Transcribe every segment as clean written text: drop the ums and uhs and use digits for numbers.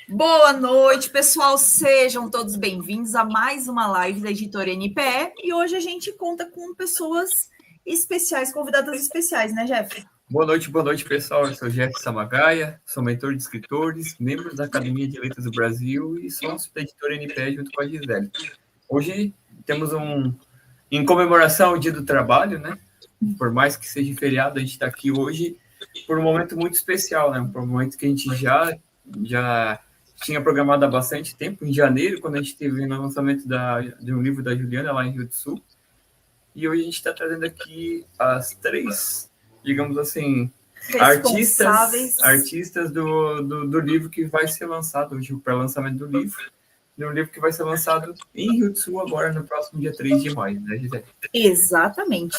Boa noite, pessoal. Sejam todos bem-vindos a mais uma live da Editora NPE. E hoje a gente conta com pessoas especiais, convidadas especiais, né, Jeff? Boa noite, pessoal. Eu sou Jeff Samagaia, sou mentor de escritores, membro da Academia de Letras do Brasil e sócio da Editora NPE junto com a Gisele. Hoje temos em comemoração ao Dia do Trabalho, né? Por mais que seja feriado, a gente está aqui hoje por um momento muito especial, né? Por um momento que a gente já tinha programado há bastante tempo, em janeiro, quando a gente teve o lançamento de um livro da Juliana lá em Rio do Sul. E hoje a gente está trazendo aqui as três, digamos assim, artistas do livro que vai ser lançado hoje, o pré-lançamento do livro. De um livro que vai ser lançado em Rio do Sul agora, no próximo dia 3 de maio, né, Gisele? Exatamente.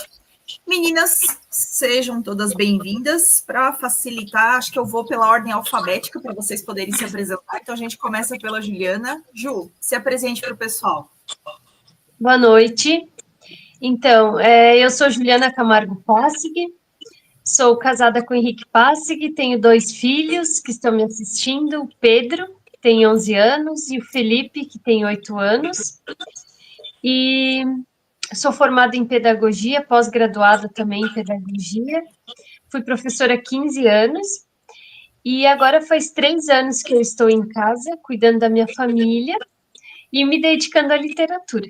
Meninas, sejam todas bem-vindas. Para facilitar, acho que eu vou pela ordem alfabética para vocês poderem se apresentar. Então a gente começa pela Juliana. Ju, se apresente para o pessoal. Boa noite. Então, eu sou Juliana Camargo Passig, sou casada com Henrique Passig, tenho 2 filhos que estão me assistindo, o Pedro, que tem 11 anos, e o Felipe, que tem 8 anos. E sou formada em pedagogia, pós-graduada também em pedagogia. Fui professora há 15 anos e agora faz 3 anos que eu estou em casa, cuidando da minha família e me dedicando à literatura.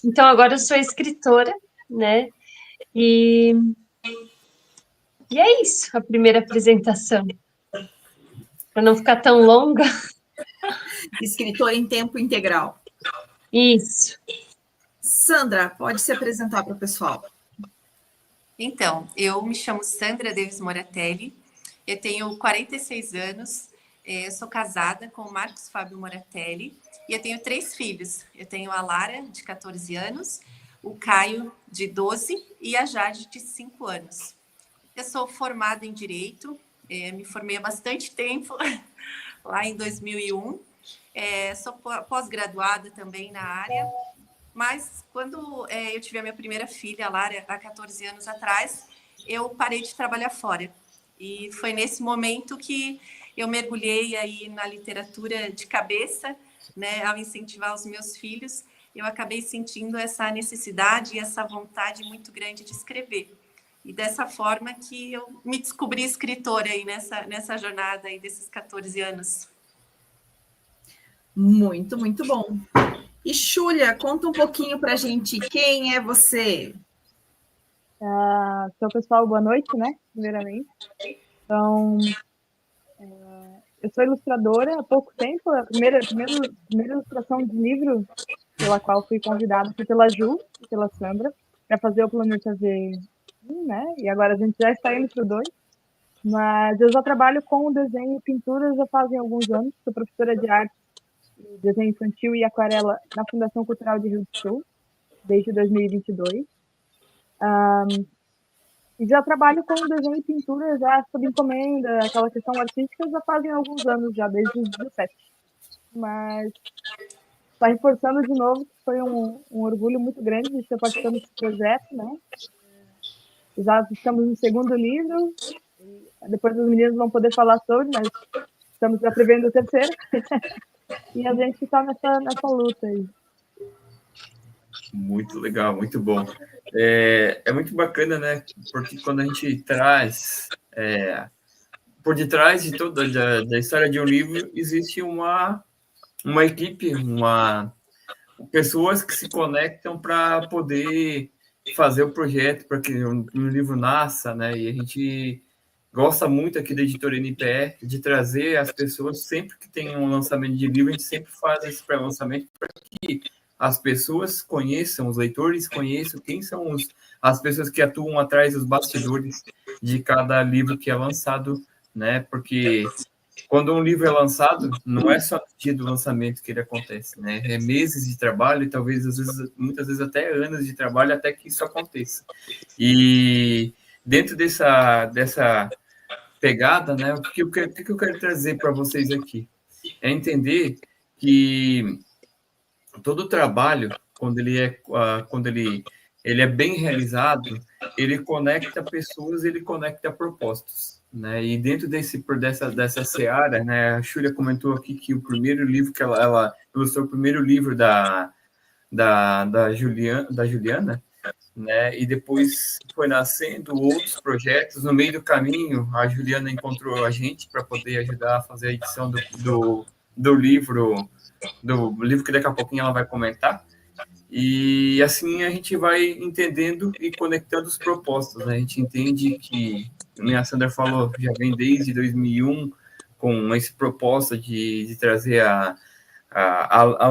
Então, agora eu sou escritora, né? E é isso, a primeira apresentação. Para não ficar tão longa. Escritora em tempo integral. Isso. Sandra, pode se apresentar para o pessoal. Então, eu me chamo Sandra Davis Moratelli, eu tenho 46 anos, sou casada com o Marcos Fábio Moratelli e eu tenho 3 filhos. Eu tenho a Lara, de 14 anos, o Caio, de 12 e a Jade, de 5 anos. Eu sou formada em Direito, me formei há bastante tempo, lá em 2001. Sou pós-graduada também na área, mas quando eu tive a minha primeira filha, a Lara, há 14 anos atrás, eu parei de trabalhar fora. E foi nesse momento que eu mergulhei aí na literatura de cabeça, né, ao incentivar os meus filhos, eu acabei sentindo essa necessidade e essa vontade muito grande de escrever. E dessa forma que eu me descobri escritora aí nessa jornada aí desses 14 anos. Muito, muito bom. E Xúlia, conta um pouquinho para a gente quem é você. Então, pessoal, boa noite, né? Primeiramente. Então, eu sou ilustradora há pouco tempo. A primeira ilustração de livro pela qual fui convidada foi pela Ju e pela Sandra para fazer o Planeta V, né? E agora a gente já está indo para o 2. Mas eu já trabalho com desenho e pintura já fazem alguns anos. Sou professora de arte, desenho infantil e aquarela na Fundação Cultural de Rio do Sul, desde 2022. E já trabalho com desenho e pintura já sob encomenda, aquela questão artística já fazem alguns anos, já desde os 17. Mas está reforçando de novo que foi um orgulho muito grande de estar participando desse projeto, né? Já estamos no 2º livro, depois os meninos vão poder falar sobre, mas estamos já prevendo o 3º. E a gente está nessa luta aí. Muito legal, muito bom. É muito bacana, né? Porque quando a gente traz por detrás de toda da história de um livro existe uma equipe, pessoas que se conectam para poder fazer o projeto, para que um livro nasça, né? E a gente gosta muito aqui da Editora NPE de trazer as pessoas, sempre que tem um lançamento de livro, a gente sempre faz esse pré-lançamento para que as pessoas conheçam, os leitores conheçam quem são as pessoas que atuam atrás dos bastidores de cada livro que é lançado, né? Porque quando um livro é lançado, não é só no dia do lançamento que ele acontece, né? É meses de trabalho e talvez, muitas vezes até anos de trabalho até que isso aconteça. E dentro dessa pegada, né? O que eu quero trazer para vocês aqui é entender que todo trabalho, quando ele é bem realizado, ele conecta pessoas, ele conecta propósitos, né? E dentro dessa seara, né? A Xúlia comentou aqui que o primeiro livro que ela ilustrou, o primeiro livro da Juliana, né? E depois foi nascendo outros projetos. No meio do caminho, a Juliana encontrou a gente para poder ajudar a fazer a edição do livro que daqui a pouquinho ela vai comentar. E assim a gente vai entendendo e conectando os propósitos, né? A gente entende que, como a Sandra falou, já vem desde 2001 com esse propósito de trazer a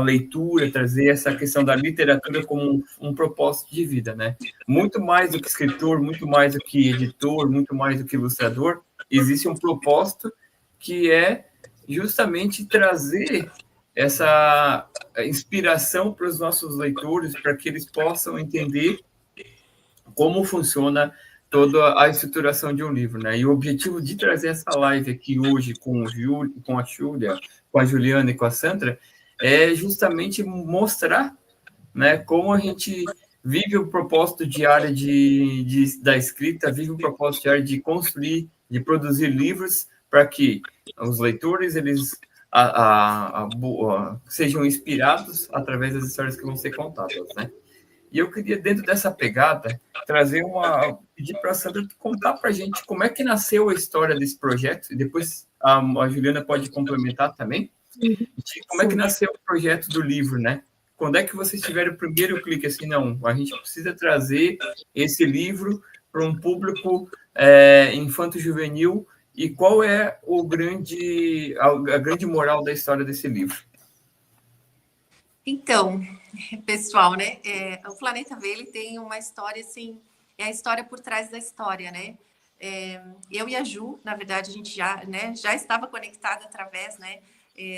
leitura, trazer essa questão da literatura como um propósito de vida, né? Muito mais do que escritor, muito mais do que editor, muito mais do que ilustrador, existe um propósito que é justamente trazer essa inspiração para os nossos leitores, para que eles possam entender como funciona toda a estruturação de um livro, né? E o objetivo de trazer essa live aqui hoje com a Júlia, com a Juliana e com a Sandra é justamente mostrar, né, como a gente vive o propósito diário da escrita, vive o propósito diário de construir, de produzir livros para que os leitores eles sejam inspirados através das histórias que vão ser contadas, né? E eu queria, dentro dessa pegada, pedir para a Sandra contar para a gente como é que nasceu a história desse projeto, e depois a Juliana pode complementar também, de como é que nasceu o projeto do livro, né? Quando é que vocês tiveram o primeiro clique, assim, não, a gente precisa trazer esse livro para um público infanto-juvenil, e qual é a grande moral da história desse livro? Então, pessoal, né? O Planeta V ele tem uma história assim, é a história por trás da história, né? Eu e a Ju, na verdade, a gente já estava conectada através, né,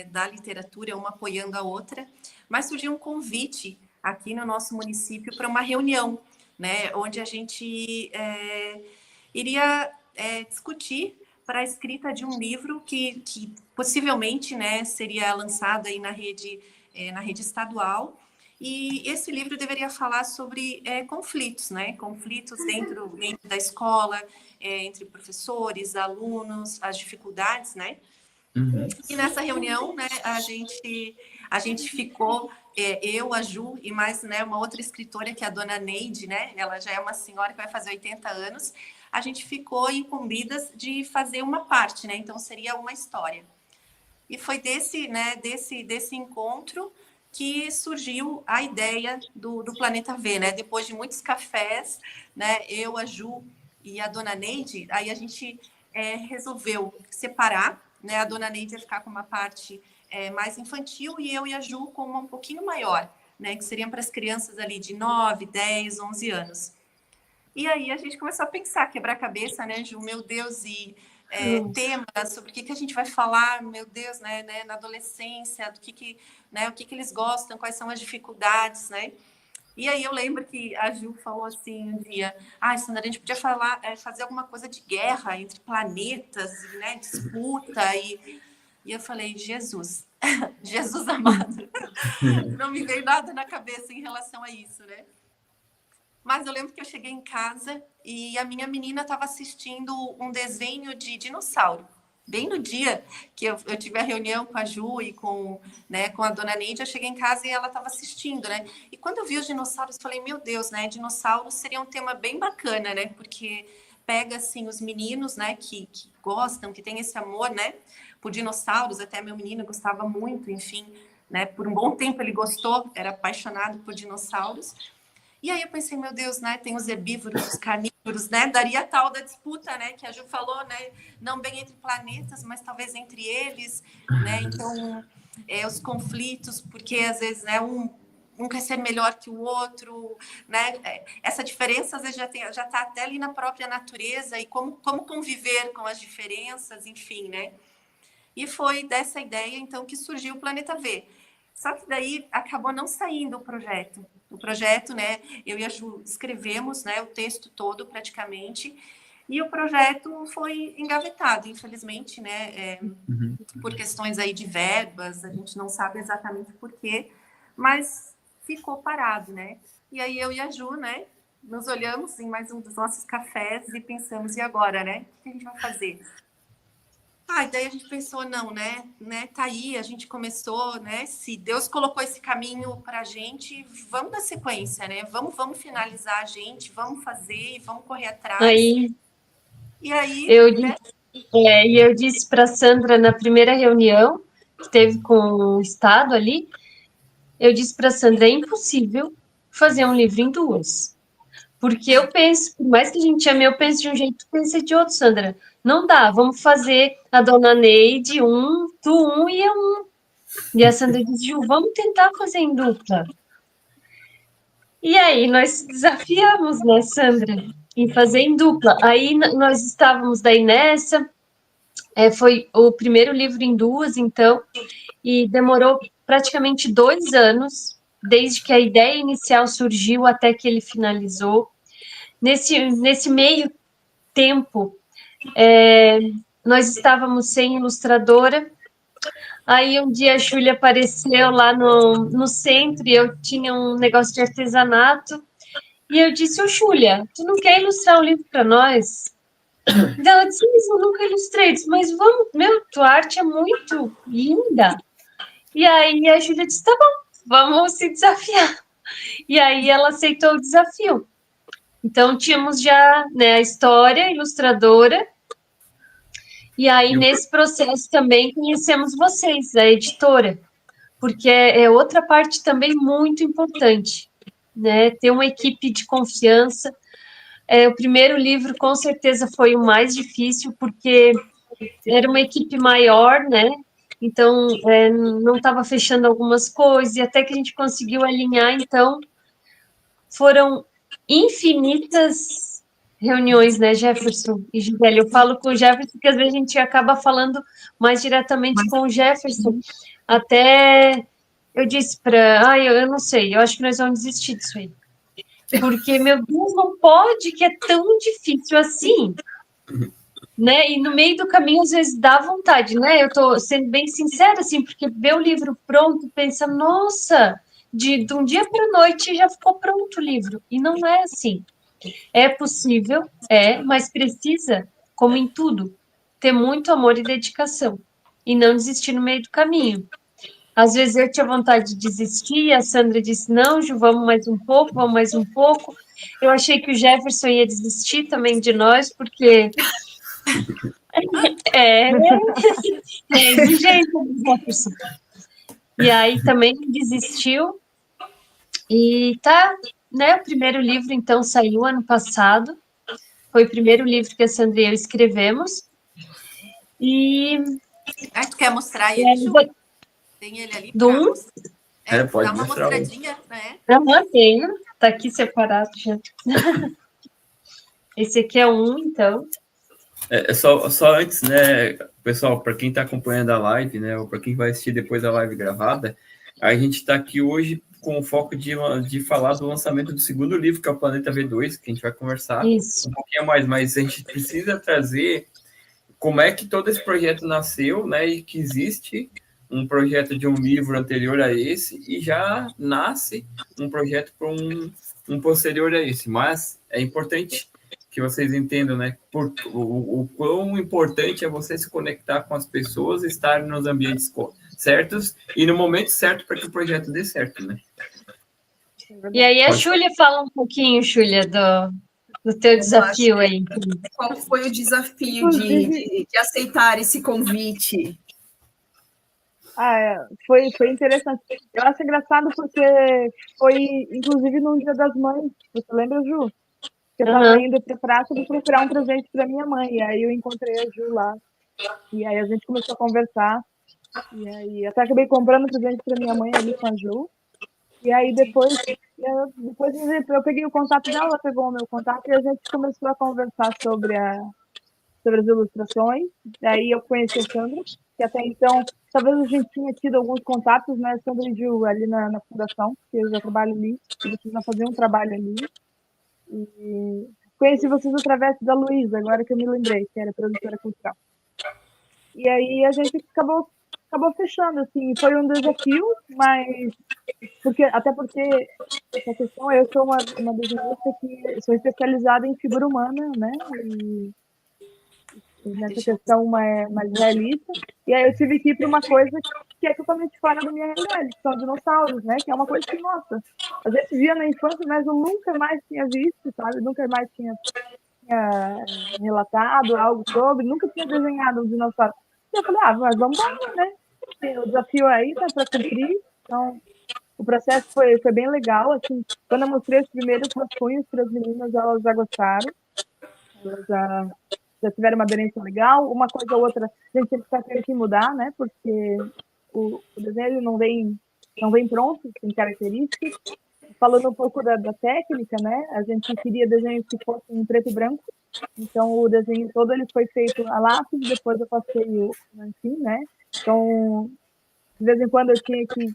da literatura, uma apoiando a outra, mas surgiu um convite aqui no nosso município para uma reunião, né, onde a gente iria discutir para a escrita de um livro que possivelmente, né, seria lançado aí na rede estadual. E esse livro deveria falar sobre conflitos, né? Conflitos dentro da escola, entre professores, alunos, as dificuldades, né? Uhum. E nessa reunião, né, a gente ficou, eu, a Ju e mais, né, uma outra escritora que é a dona Neide, né? Ela já é uma senhora que vai fazer 80 anos. A gente ficou incumbidas de fazer uma parte, né? Então seria uma história. E foi desse encontro que surgiu a ideia do Planeta V, né? Depois de muitos cafés, né? Eu, a Ju e a dona Neide, aí a gente resolveu separar, né? A dona Neide ia ficar com uma parte mais infantil e eu e a Ju com uma um pouquinho maior, né? Que seriam para as crianças ali de 9, 10, 11 anos. E aí a gente começou a pensar, quebrar a cabeça, né, Ju? Meu Deus, e temas sobre o que a gente vai falar, meu Deus, né, na adolescência, né, o que eles gostam, quais são as dificuldades, né? E aí eu lembro que a Ju falou assim um dia, Sandra, a gente podia fazer alguma coisa de guerra entre planetas, né, disputa, e eu falei, Jesus, Jesus amado, não me veio nada na cabeça em relação a isso, né? Mas eu lembro que eu cheguei em casa e a minha menina estava assistindo um desenho de dinossauro. Bem no dia que eu tive a reunião com a Ju e com a dona Neide, eu cheguei em casa e ela estava assistindo, né? E quando eu vi os dinossauros, eu falei, meu Deus, né? Dinossauros seria um tema bem bacana, né? Porque pega, assim, os meninos, né? Que gostam, que tem esse amor, né? Por dinossauros, até meu menino gostava muito, enfim, né? Por um bom tempo ele gostou, era apaixonado por dinossauros. E aí eu pensei, meu Deus, né? Tem os herbívoros, os carnívoros, né? Daria a tal da disputa, né? Que a Ju falou, né? Não bem entre planetas, mas talvez entre eles, né? Então, os conflitos, porque às vezes, né? Um quer ser melhor que o outro, né? Essa diferença às vezes já está até ali na própria natureza e como conviver com as diferenças, enfim, né? E foi dessa ideia, então, que surgiu o Planeta V. Só que daí acabou não saindo o projeto. O projeto, né, eu e a Ju escrevemos, né, o texto todo praticamente, e o projeto foi engavetado, infelizmente, né, por questões aí de verbas, a gente não sabe exatamente por quê, mas ficou parado, né? E aí eu e a Ju, né, nos olhamos em mais um dos nossos cafés e pensamos, e agora, né? O que a gente vai fazer? E daí a gente pensou, não, né? Tá aí, a gente começou, né? Se Deus colocou esse caminho para a gente, vamos dar sequência, né? Vamos finalizar a gente, vamos fazer, vamos correr atrás. E aí, eu disse para a Sandra na primeira reunião que teve com o Estado ali, eu disse para a Sandra, é impossível fazer um livro em duas. Porque eu penso, por mais que a gente ame, eu penso de um jeito, tu pensa de outro, Sandra. Não dá, vamos fazer a Dona Neide tu um e eu um. E a Sandra disse, Ju, vamos tentar fazer em dupla. E aí nós desafiamos, né, Sandra, em fazer em dupla. Aí nós estávamos daí nessa, foi o primeiro livro em duas, então, e demorou praticamente 2 anos, desde que a ideia inicial surgiu até que ele finalizou. Nesse meio tempo, nós estávamos sem ilustradora. Aí um dia a Júlia apareceu lá no centro e eu tinha um negócio de artesanato. E eu disse, ô Júlia, tu não quer ilustrar um livro para nós? Então, ela disse, mas eu nunca ilustrei. Eu disse, mas vamos, tua arte é muito linda. E aí a Júlia disse, tá bom, vamos se desafiar. E aí ela aceitou o desafio. Então, tínhamos já, né, a história, a ilustradora, e aí nesse processo também conhecemos vocês, a editora, porque é outra parte também muito importante, né, ter uma equipe de confiança. O primeiro livro, com certeza, foi o mais difícil, porque era uma equipe maior, né, então não estava fechando algumas coisas, e até que a gente conseguiu alinhar, então, foram infinitas reuniões, né, Jefferson e Gisele? Eu falo com o Jefferson porque às vezes a gente acaba falando mais diretamente com o Jefferson. Até eu disse para... eu não sei, eu acho que nós vamos desistir disso aí. Porque, meu Deus, não pode, que é tão difícil assim. Né? E no meio do caminho, às vezes, dá vontade, né? Eu tô sendo bem sincera, assim, porque ver o livro pronto, pensa, nossa, de um dia para a noite já ficou pronto o livro. E não é assim. É possível, mas precisa, como em tudo, ter muito amor e dedicação. E não desistir no meio do caminho. Às vezes eu tinha vontade de desistir, a Sandra disse, não, Ju, vamos mais um pouco, vamos mais um pouco. Eu achei que o Jefferson ia desistir também de nós, porque... É exigente, Jefferson. E aí também desistiu. E tá, né? O primeiro livro, então, saiu ano passado. Foi o primeiro livro que a Sandra e eu escrevemos. E... tu quer mostrar ele, Ju? Tem ele ali Do um? Pode dar uma mostrar mostradinha, né? Tenho. Tá aqui separado já. Esse aqui é um, então. Só antes, né, pessoal, para quem está acompanhando a live, né, ou para quem vai assistir depois a live gravada, a gente está aqui hoje com o foco de falar do lançamento do segundo livro, que é o Planeta V2, que a gente vai conversar um pouquinho mais, mas a gente precisa trazer como é que todo esse projeto nasceu, né, e que existe um projeto de um livro anterior a esse, e já nasce um projeto para um posterior a esse, mas é importante que vocês entendam, né, o quão importante é você se conectar com as pessoas, estar nos ambientes certos e no momento certo para que o projeto dê certo, né? E aí a Júlia fala um pouquinho, Júlia, do teu desafio aí. Qual foi o desafio de aceitar esse convite? Foi interessante. Eu acho engraçado porque foi, inclusive, no Dia das Mães. Você lembra, Ju? Que eu estava indo para praça de procurar um presente para minha mãe. E aí eu encontrei a Ju lá. E aí a gente começou a conversar. E aí até acabei comprando presente para minha mãe ali com a Ju. E aí depois eu peguei o contato dela, ela pegou o meu contato e a gente começou a conversar sobre as ilustrações. Daí eu conheci a Sandra, que até então talvez a gente tinha tido alguns contatos, né, Sandra e Ju, ali na fundação, que eu já trabalho ali, e vocês já faziam um trabalho ali. E conheci vocês através da Luísa, agora que eu me lembrei, que era produtora cultural. E aí a gente acabou fechando, assim, foi um desafio, mas até porque essa questão, eu sou uma desenhista que sou especializada em figura humana, né, e nessa questão mais realista. E aí eu tive que ir para uma coisa que é totalmente fora da minha realidade, que são dinossauros, né? Que é uma coisa que, nossa, a gente via na infância, mas eu nunca mais tinha visto, sabe? Nunca mais tinha relatado algo sobre, nunca tinha desenhado um dinossauro. E eu falei, mas vamos embora, né? O desafio aí tá para cumprir. Então, o processo foi bem legal. Assim, quando eu mostrei os primeiros rascunhos para as meninas, elas já gostaram. Elas já tiveram uma aderência legal. Uma coisa ou outra, a gente sempre está tendo que mudar, né? Porque o desenho não vem pronto, tem características. Falando um pouco da técnica, né? A gente queria desenhos que fossem em preto e branco. Então, o desenho todo ele foi feito a lápis, depois eu passei o nanquim, né? Então, de vez em quando eu tinha que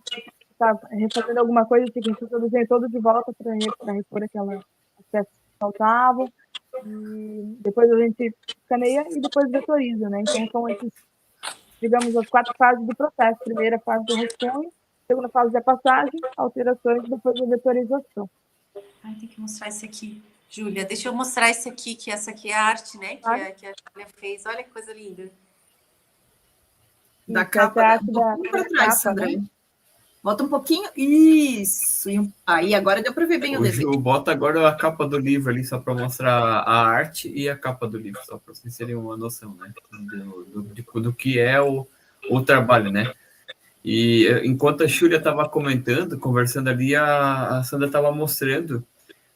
estar refazendo alguma coisa, eu tinha que fazer o desenho todo de volta para repor aquelas peças que faltavam. E depois a gente escaneia e depois vetoriza, né? Então, são esses, digamos, as 4 fases do processo. Primeira fase do rascunho, segunda fase da passagem, alterações e depois a vetorização. Ai, tem que mostrar isso aqui. Júlia, deixa eu mostrar isso aqui, que essa aqui é a arte, né? Que a Júlia fez. Olha que coisa linda. Da capa, um pouquinho para trás, Sandra. Né? Bota um pouquinho. Isso. Aí agora deu para ver bem o desenho. Bota agora a capa do livro ali, só para mostrar a arte e a capa do livro, só para vocês terem uma noção, né? Do que é o trabalho, né? E enquanto a Júlia estava conversando ali, a Sandra estava mostrando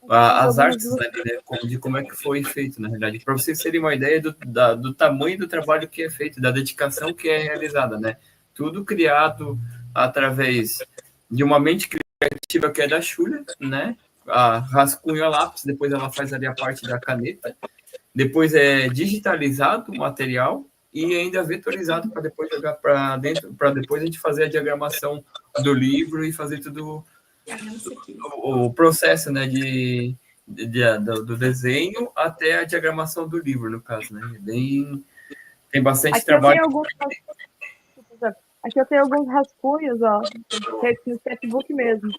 as artes ali, né, de como é que foi feito, na realidade, para vocês terem uma ideia do tamanho do trabalho que é feito, da dedicação que é realizada, né? Tudo criado através de uma mente criativa que é da Júlia, né? A rascunho a lápis, depois ela faz ali a parte da caneta, depois é digitalizado o material e ainda vetorizado para depois jogar para dentro, para depois a gente fazer a diagramação do livro e fazer tudo o processo, né, do desenho até a diagramação do livro, no caso, né? Tem bastante aqui trabalho. Aqui eu tenho alguns rascunhos, ó, feitos no sketchbook mesmo.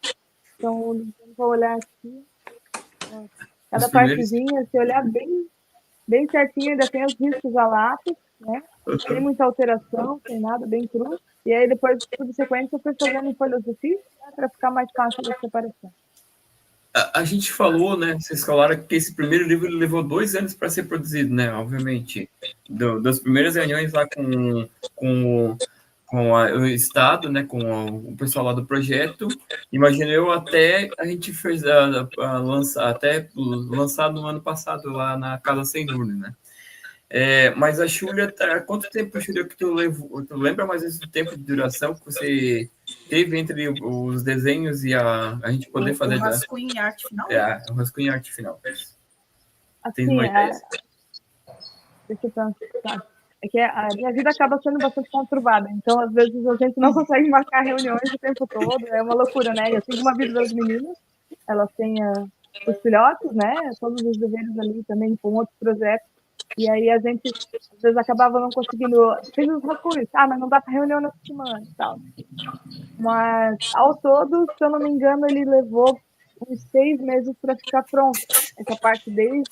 Então, vou olhar aqui. Cada partezinha, se olhar bem certinho, ainda tem os riscos a lápis, né? Tem muita alteração, tem nada, bem cru. E aí, depois, subsequente, eu fui fazendo em folhas de ofício, né, para ficar mais fácil de separação. A gente falou, né? Vocês falaram que esse primeiro livro levou 2 anos para ser produzido, né? Obviamente. Das primeiras reuniões lá com o Estado, né? Com o pessoal lá do projeto. Imagino eu até a gente fez lançar no ano passado lá na Casa Sem Urna, né? Mas a Júlia, quanto tempo, Júlia, que tu levou? Tu lembra mais ou menos do tempo de duração que você teve entre os desenhos e a gente poder fazer... O rascunho e arte final? O rascunho e arte final. Assim, tem uma ideia? Deixa eu pensar. É que a minha vida acaba sendo bastante conturbada, então às vezes a gente não consegue marcar reuniões o tempo todo, é uma loucura, né? Eu tive uma vida das meninas, elas têm os filhotes, né? Todos os deveres ali também com outros projetos. E aí a gente, às vezes, acabava não conseguindo... Fez os rascunhos, mas não dá para reunião nessa semana e tal. Mas, ao todo, se eu não me engano, ele levou uns 6 meses para ficar pronto. Essa parte desde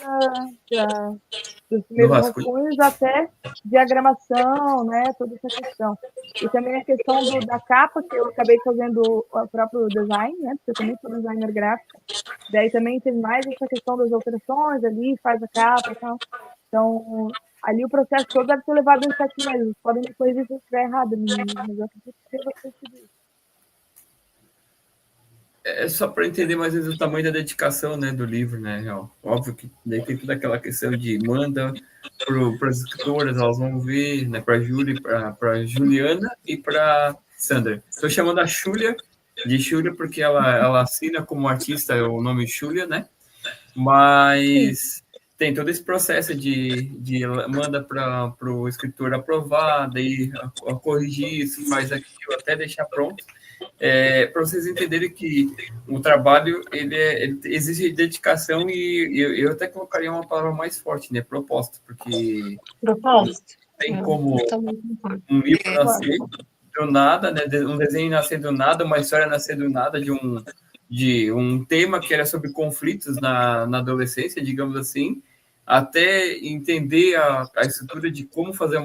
dos primeiros rascunhos até diagramação, né? Toda essa questão. E também a questão da capa, que eu acabei fazendo o próprio design, né? Porque eu também sou designer gráfico. Daí também tem mais essa questão das alterações ali, faz a capa e tal. Então, ali o processo todo deve ter levado uns 7 meses. Podem me corrigir se eu estiver errado, mas eu acredito que deva ter sido isso. É só para entender mais ou menos o tamanho da dedicação, né, do livro, né? Óbvio que daí tem toda aquela questão de manda para as escritoras, elas vão ver, né, para a Júlia, para Juliana e para Sandra. Estou chamando a Júlia de Júlia porque ela assina como artista o nome Júlia, né? Mas tem todo esse processo de manda para o escritor aprovar, daí a corrigir isso, faz aquilo, até deixar pronto. Para vocês entenderem que o trabalho ele exige dedicação e eu até colocaria uma palavra mais forte, né? Propósito, porque tem como um livro nascer do nada, né? Um desenho nascer do nada, uma história nascer do nada de um tema que era sobre conflitos na adolescência, digamos assim, até entender a estrutura de como fazer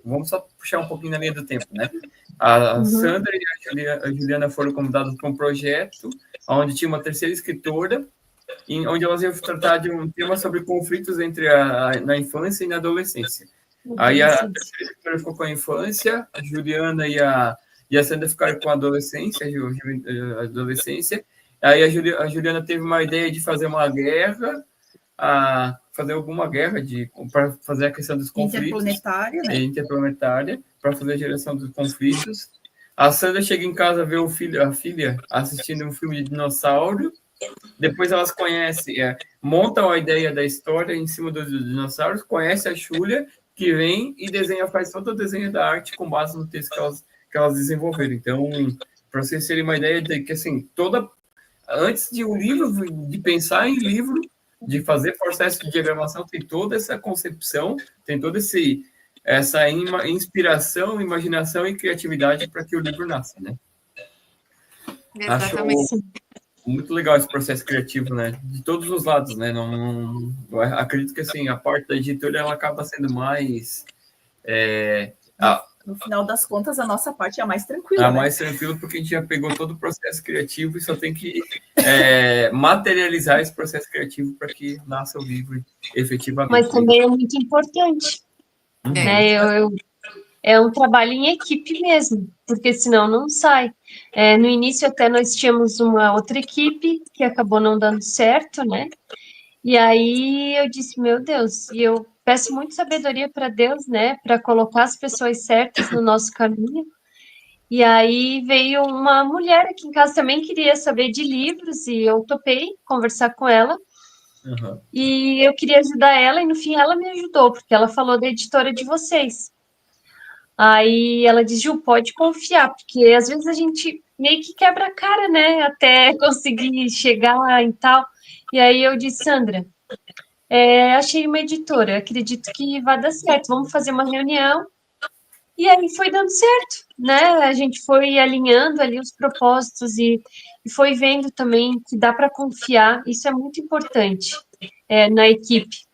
vamos só puxar um pouquinho na linha do tempo, né? A Sandra e a Juliana foram convidadas para um projeto onde tinha uma terceira escritora, onde elas iam tratar de um tema sobre conflitos na infância e na adolescência. Aí a terceira escritora ficou com a infância, a Juliana e a Sandra ficaram com a adolescência, Aí a Juliana teve uma ideia de fazer uma guerra, fazer alguma guerra para fazer a questão dos conflitos. Interplanetária, né? Interplanetária, para fazer a geração dos conflitos. A Sandra chega em casa, vê a filha assistindo um filme de dinossauro. Depois elas montam a ideia da história em cima dos dinossauros, conhece a Júlia, que vem e faz todo o desenho da arte com base no texto que elas desenvolveram. Então, para vocês terem uma ideia de que, assim, antes de um livro, de pensar em livro, de fazer processo de diagramação, tem toda essa concepção, tem toda essa inspiração, imaginação e criatividade para que o livro nasça, né? Exatamente. Acho muito legal esse processo criativo, né? De todos os lados, né? Eu acredito que, assim, a parte da editora, ela acaba sendo mais... No final das contas, a nossa parte é a mais tranquila. Mais tranquila, porque a gente já pegou todo o processo criativo e só tem que materializar esse processo criativo para que nasça o livro efetivamente. Mas também é muito importante. Né? É um trabalho em equipe mesmo, porque senão não sai. No início até nós tínhamos uma outra equipe que acabou não dando certo, né? E aí eu disse, meu Deus, e eu peço muito sabedoria para Deus, né? Para colocar as pessoas certas no nosso caminho. E aí veio uma mulher aqui em casa também queria saber de livros e eu topei conversar com ela. E eu queria ajudar ela e no fim ela me ajudou, porque ela falou da editora de vocês. Aí ela diz, Ju, pode confiar, porque às vezes a gente meio que quebra a cara, né? Até conseguir chegar e tal. E aí eu disse, Sandra, achei uma editora, acredito que vai dar certo, vamos fazer uma reunião. E aí foi dando certo, né? A gente foi alinhando ali os propósitos e foi vendo também que dá para confiar, isso é muito importante na equipe.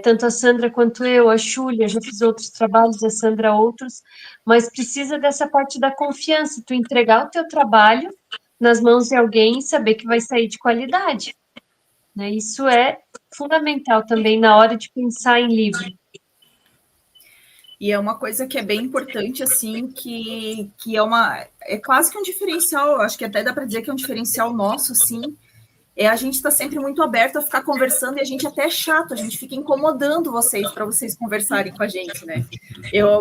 Tanto a Sandra quanto eu, a Júlia, já fiz outros trabalhos, a Sandra outros, mas precisa dessa parte da confiança, tu entregar o teu trabalho nas mãos de alguém e saber que vai sair de qualidade. Né? Isso é fundamental também na hora de pensar em livro. E é uma coisa que é bem importante, assim, que é quase que um diferencial, acho que até dá para dizer que é um diferencial nosso, assim, a gente está sempre muito aberto a ficar conversando e a gente até é chato, a gente fica incomodando vocês para vocês conversarem com a gente, né?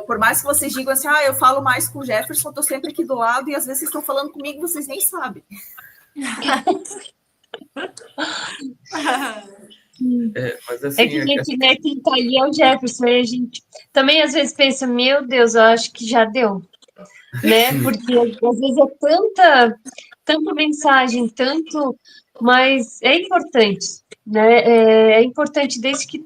Por mais que vocês digam assim, eu falo mais com o Jefferson, estou sempre aqui do lado e às vezes vocês estão falando comigo e vocês nem sabem. Mas assim, que a gente, né, quem tá ali é o Jefferson, e a gente também às vezes pensa, meu Deus, eu acho que já deu, né? Porque às vezes é tanta mensagem, mas é importante, né? É importante desde que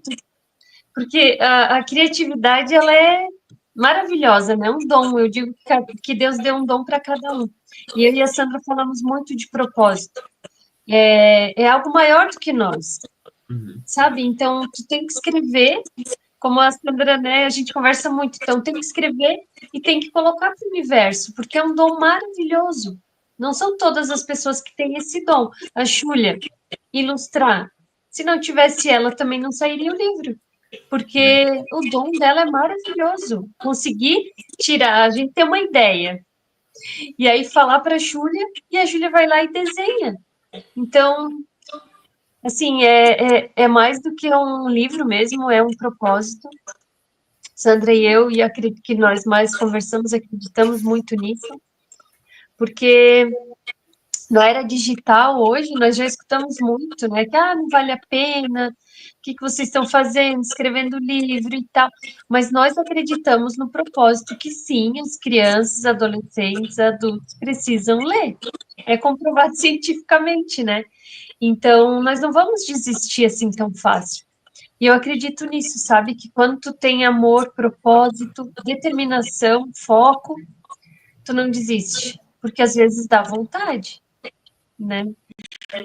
porque a criatividade, ela é maravilhosa, né? Um dom, eu digo que Deus deu um dom para cada um. E eu e a Sandra falamos muito de propósito. É algo maior do que nós, sabe? Então, tu tem que escrever, como a Sandra, né? A gente conversa muito, então tem que escrever e tem que colocar para o universo, porque é um dom maravilhoso. Não são todas as pessoas que têm esse dom. A Júlia, ilustrar. Se não tivesse ela, também não sairia o livro. Porque o dom dela é maravilhoso. Conseguir tirar, a gente tem uma ideia. E aí falar para a Júlia, e a Júlia vai lá e desenha. Então, assim, é mais do que um livro mesmo, é um propósito. Sandra e eu, e acredito que nós mais conversamos, acreditamos muito nisso. Porque na era digital hoje, nós já escutamos muito, né? Que não vale a pena, o que vocês estão fazendo, escrevendo livro e tal. Mas nós acreditamos no propósito que sim, as crianças, adolescentes, adultos precisam ler. É comprovado cientificamente, né? Então, nós não vamos desistir assim tão fácil. E eu acredito nisso, sabe? Que quando tu tem amor, propósito, determinação, foco, tu não desiste. Porque às vezes dá vontade, né?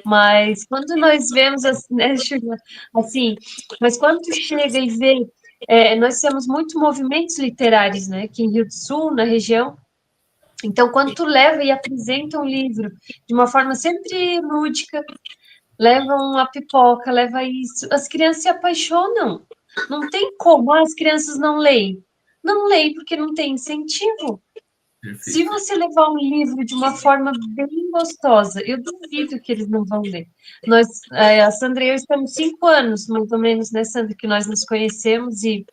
Mas quando nós vemos, né, Julia, assim, mas quando tu chega e vê, nós temos muitos movimentos literários, né, aqui em Rio do Sul, na região. Então, quando tu leva e apresenta um livro de uma forma sempre lúdica, leva uma pipoca, leva isso, as crianças se apaixonam. Não tem como, as crianças não leem. Não leem porque não tem incentivo. Se Perfeito. você levar um livro de uma forma bem gostosa, eu duvido que eles não vão ler. Nós, a Sandra e eu estamos 5 anos, mais ou menos, né, Sandra, que nós nos conhecemos e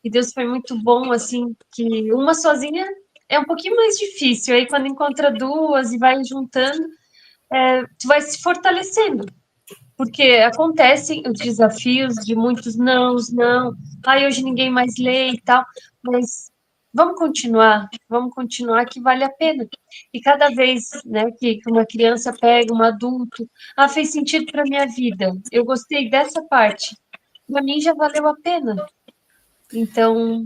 Deus foi muito bom, assim, que uma sozinha é um pouquinho mais difícil. Aí quando encontra duas e vai juntando, tu vai se fortalecendo. Porque acontecem os desafios de muitos nãos, não, hoje ninguém mais lê e tal, mas vamos continuar que vale a pena. E cada vez, né, que uma criança pega, um adulto, fez sentido para minha vida, eu gostei dessa parte, para mim já valeu a pena. Então,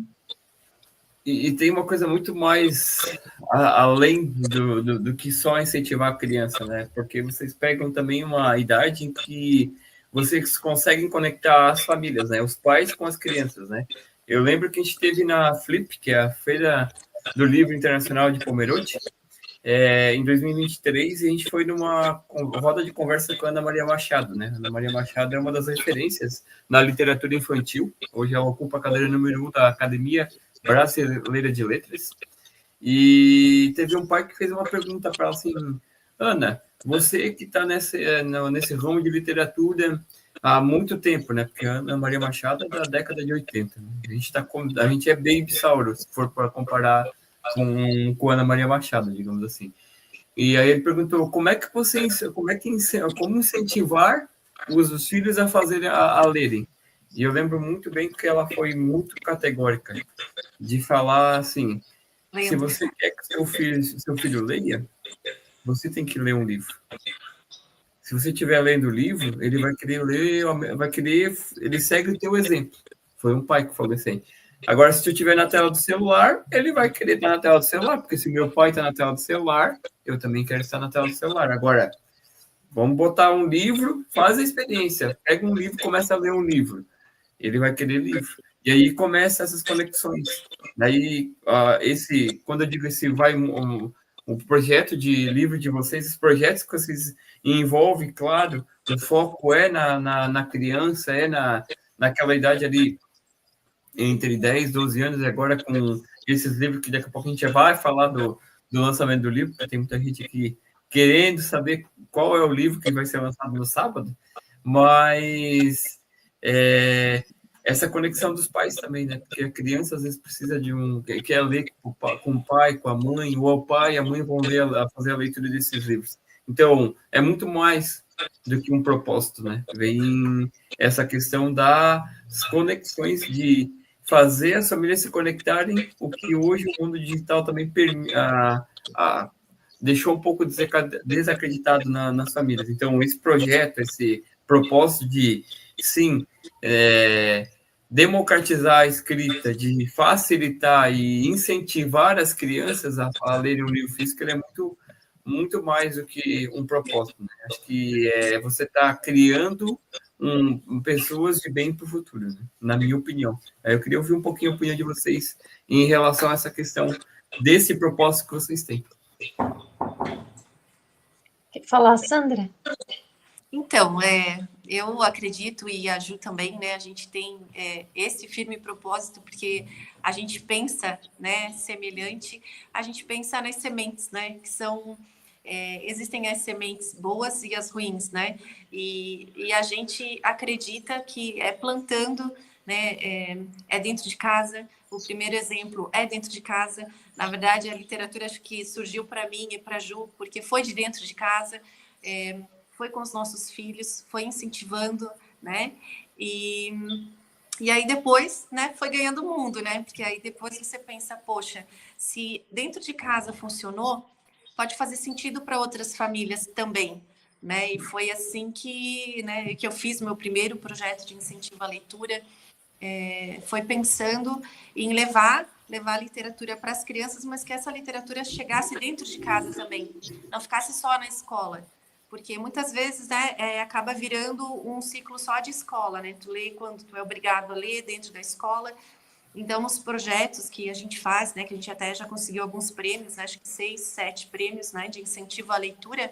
E tem uma coisa muito mais além do que só incentivar a criança, né? Porque vocês pegam também uma idade em que vocês conseguem conectar as famílias, né? Os pais com as crianças, né? Eu lembro que a gente teve na Flip, que é a Feira do Livro Internacional de Pomerode, em 2023, e a gente foi numa roda de conversa com a Ana Maria Machado, né? Ana Maria Machado é uma das referências na literatura infantil. Hoje ela ocupa a cadeira número 1 da Academia Brasileira de Letras. E teve um pai que fez uma pergunta para ela assim: Ana, você que está nesse ramo de literatura há muito tempo, né? Porque a Ana Maria Machado é da década de 80. Né? A gente é bem bissauro, se for para comparar com a Ana Maria Machado, digamos assim. E aí ele perguntou como incentivar os filhos a fazerem a lerem. E eu lembro muito bem que ela foi muito categórica de falar assim: se você quer que seu filho leia, você tem que ler um livro. Se você estiver lendo o livro, ele vai querer ler, ele segue o teu exemplo. Foi um pai que falou assim. Agora, se tu estiver na tela do celular, ele vai querer estar na tela do celular, porque se meu pai está na tela do celular, eu também quero estar na tela do celular. Agora, vamos botar um livro, faz a experiência. Pega um livro, começa a ler um livro. Ele vai querer livro. E aí começa essas conexões. Daí, quando eu digo um projeto de livro de vocês, esses projetos que vocês envolvem, claro, o foco é na criança, naquela idade ali, entre 10 e 12 anos, e agora com esses livros que daqui a pouco a gente já vai falar do lançamento do livro, porque tem muita gente aqui querendo saber qual é o livro que vai ser lançado no sábado, mas essa conexão dos pais também, né? Porque a criança às vezes precisa quer ler com o pai, com a mãe, ou o pai e a mãe vão fazer a leitura desses livros. Então, é muito mais do que um propósito, né? Vem essa questão das conexões, de fazer as famílias se conectarem, o que hoje o mundo digital também deixou um pouco desacreditado nas famílias. Então, esse projeto, esse propósito de, sim, democratizar a escrita, de facilitar e incentivar as crianças a lerem um livro físico, ele é muito mais do que um propósito. Né? Acho que você está criando pessoas de bem para o futuro, né? Na minha opinião. Eu queria ouvir um pouquinho a opinião de vocês em relação a essa questão desse propósito que vocês têm. quer falar, Sandra? Então, eu acredito, e a Ju também, né? A gente tem esse firme propósito, porque a gente pensa, né, semelhante, a gente pensa nas sementes, né? Que são... existem as sementes boas e as ruins, né? E a gente acredita que plantando, né? Dentro de casa. O primeiro exemplo é dentro de casa. Na verdade, a literatura acho que surgiu para mim e para a Ju, porque foi de dentro de casa, foi com os nossos filhos, foi incentivando, né? E aí depois, né, foi ganhando o mundo, né? Porque aí depois você pensa, poxa, se dentro de casa funcionou, pode fazer sentido para outras famílias também, né? E foi assim que eu fiz meu primeiro projeto de incentivo à leitura, foi pensando em levar a literatura para as crianças, mas que essa literatura chegasse dentro de casa também, não ficasse só na escola, porque muitas vezes, né, acaba virando um ciclo só de escola, né? Tu lê quando tu é obrigado a ler dentro da escola. Então, os projetos que a gente faz, né, que a gente até já conseguiu alguns prêmios, né, acho que 6, 7 prêmios, né, de incentivo à leitura,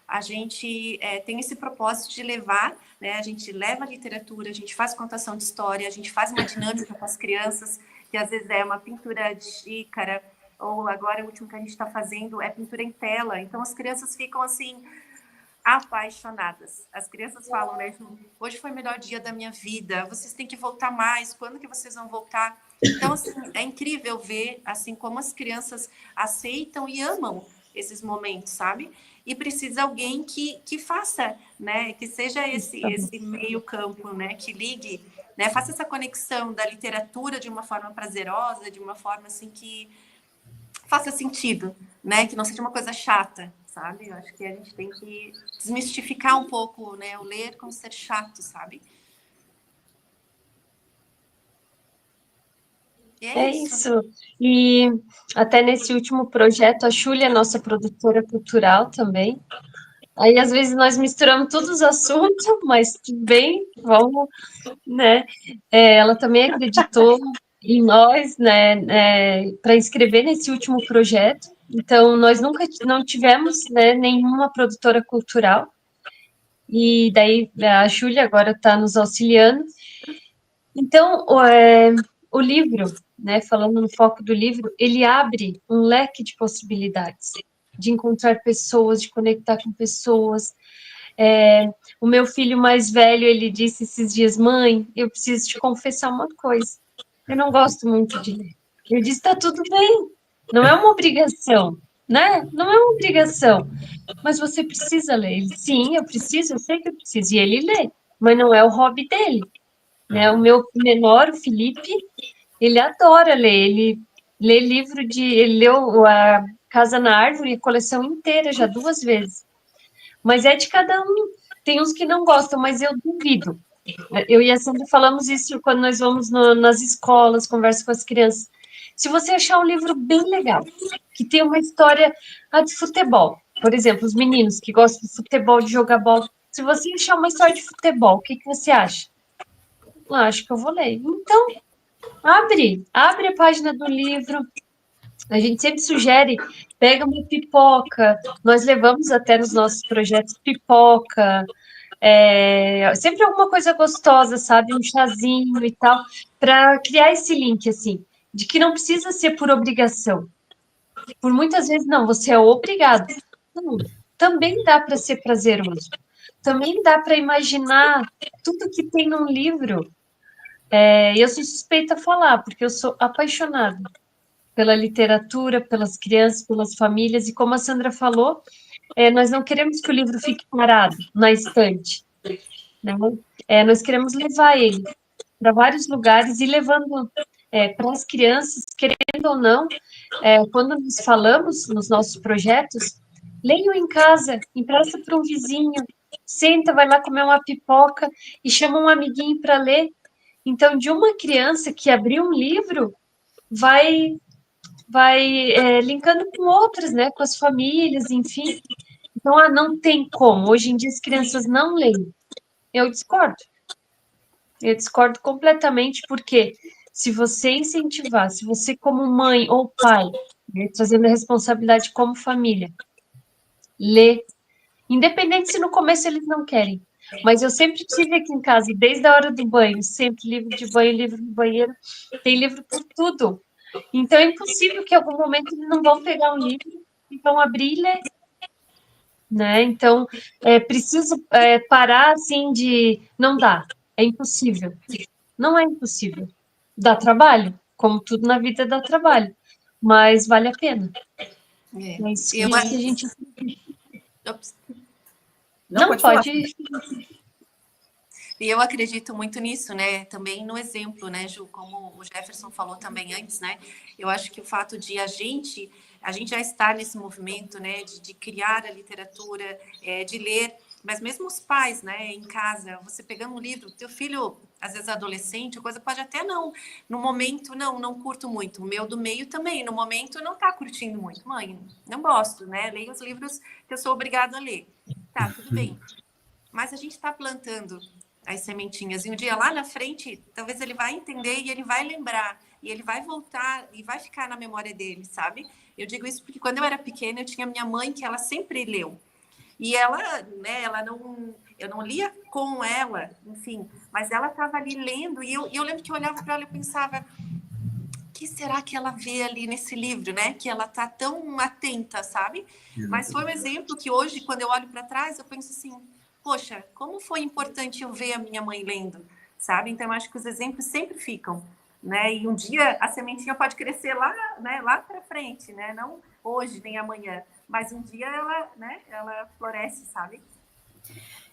a gente tem esse propósito de levar, né, a gente leva a literatura, a gente faz contação de história, a gente faz uma dinâmica com as crianças, que às vezes é uma pintura de xícara, ou agora o último que a gente está fazendo é pintura em tela. Então, as crianças ficam assim apaixonadas. As crianças falam, né, hoje foi o melhor dia da minha vida, vocês têm que voltar mais, quando que vocês vão voltar? Então, assim, é incrível ver, assim, como as crianças aceitam e amam esses momentos, sabe? E precisa alguém que faça, né, que seja esse meio campo, né, que ligue, né, faça essa conexão da literatura de uma forma prazerosa, de uma forma, assim, que faça sentido, né, que não seja uma coisa chata, sabe? Eu acho que a gente tem que desmistificar um pouco, né, o ler como ser chato, sabe? E É isso. isso. E até nesse último projeto, a Júlia é nossa produtora cultural também. Aí, às vezes, nós misturamos todos os assuntos, mas tudo bem, vamos, né? Ela também acreditou em nós, né, para inscrever nesse último projeto. Então, nós nunca não tivemos, né, nenhuma produtora cultural. E daí a Júlia agora está nos auxiliando. Então, o livro, né, falando no foco do livro, ele abre um leque de possibilidades, de encontrar pessoas, de conectar com pessoas. O meu filho mais velho, ele disse esses dias, mãe, eu preciso te confessar uma coisa, eu não gosto muito de ler. Eu disse, tá tudo bem, não é uma obrigação, né? Não é uma obrigação, mas você precisa ler. Ele, sim, eu preciso, eu sei que eu preciso, e ele lê, mas não é o hobby dele, né? O meu menor, o Felipe, ele adora ler, ele lê livro ele leu a Casa na Árvore, a coleção inteira, já 2 vezes. Mas é de cada um. Tem uns que não gostam, mas eu duvido. Eu e a Sandra falamos isso quando nós vamos nas escolas, conversa com as crianças. Se você achar um livro bem legal, que tem uma história de futebol, por exemplo, os meninos que gostam de futebol, de jogar bola, se você achar uma história de futebol, o que você acha? Acho que eu vou ler. Então, abre a página do livro. A gente sempre sugere, pega uma pipoca. Nós levamos até nos nossos projetos pipoca, sempre alguma coisa gostosa, sabe? Um chazinho e tal, para criar esse link, assim, de que não precisa ser por obrigação. Por muitas vezes, não, você é obrigado. Não, também dá para ser prazeroso. Também dá para imaginar tudo que tem num livro. Eu sou suspeita a falar, porque eu sou apaixonada pela literatura, pelas crianças, pelas famílias, e como a Sandra falou, nós não queremos que o livro fique parado na estante, né? Nós queremos levar ele para vários lugares e levando para as crianças, querendo ou não, quando nós falamos nos nossos projetos, leiam em casa, empresta para um vizinho, senta, vai lá comer uma pipoca e chama um amiguinho para ler. Então, de uma criança que abriu um livro, vai linkando com outras, né, com as famílias, enfim. Então, não tem como. Hoje em dia as crianças não leem. Eu discordo. Eu discordo completamente, porque se você incentivar, se você como mãe ou pai, né, trazendo a responsabilidade como família, lê, independente se no começo eles não querem, mas eu sempre tive aqui em casa, e desde a hora do banho, sempre livro de banho, livro do banheiro, tem livro por tudo. Então é impossível que em algum momento eles não vão pegar um livro e vão abrir e ler, né? Então é preciso parar assim de não dá, é impossível. Não é impossível. Dá trabalho, como tudo na vida dá trabalho, mas vale a pena. É isso que a gente. Não pode. E eu acredito muito nisso, né? Também no exemplo, né, Ju? Como o Jefferson falou também antes, né? Eu acho que o fato de a gente já estar nesse movimento, né? De criar a literatura, de ler, mas mesmo os pais, né? Em casa, você pegando um livro, teu filho, às vezes adolescente, a coisa pode até não, no momento, não curto muito. O meu do meio também, no momento, não tá curtindo muito. Mãe, não gosto, né? Leio os livros que eu sou obrigada a ler. Tá, tudo bem. Mas a gente está plantando as sementinhas. E um dia lá na frente, talvez ele vai entender e ele vai lembrar. E ele vai voltar e vai ficar na memória dele, sabe? Eu digo isso porque quando eu era pequena, eu tinha minha mãe que ela sempre leu. E ela, né, eu não lia com ela, enfim, mas ela estava ali lendo. E eu lembro que eu olhava para ela e pensava, o que será que ela vê ali nesse livro, né? Que ela tá tão atenta, sabe? Mas foi um exemplo que hoje, quando eu olho para trás, eu penso assim, poxa, como foi importante eu ver a minha mãe lendo, sabe? Então, eu acho que os exemplos sempre ficam, né? E um dia a sementinha pode crescer lá, né? Lá para frente, né? Não hoje nem amanhã, mas um dia ela, né? Ela floresce, sabe?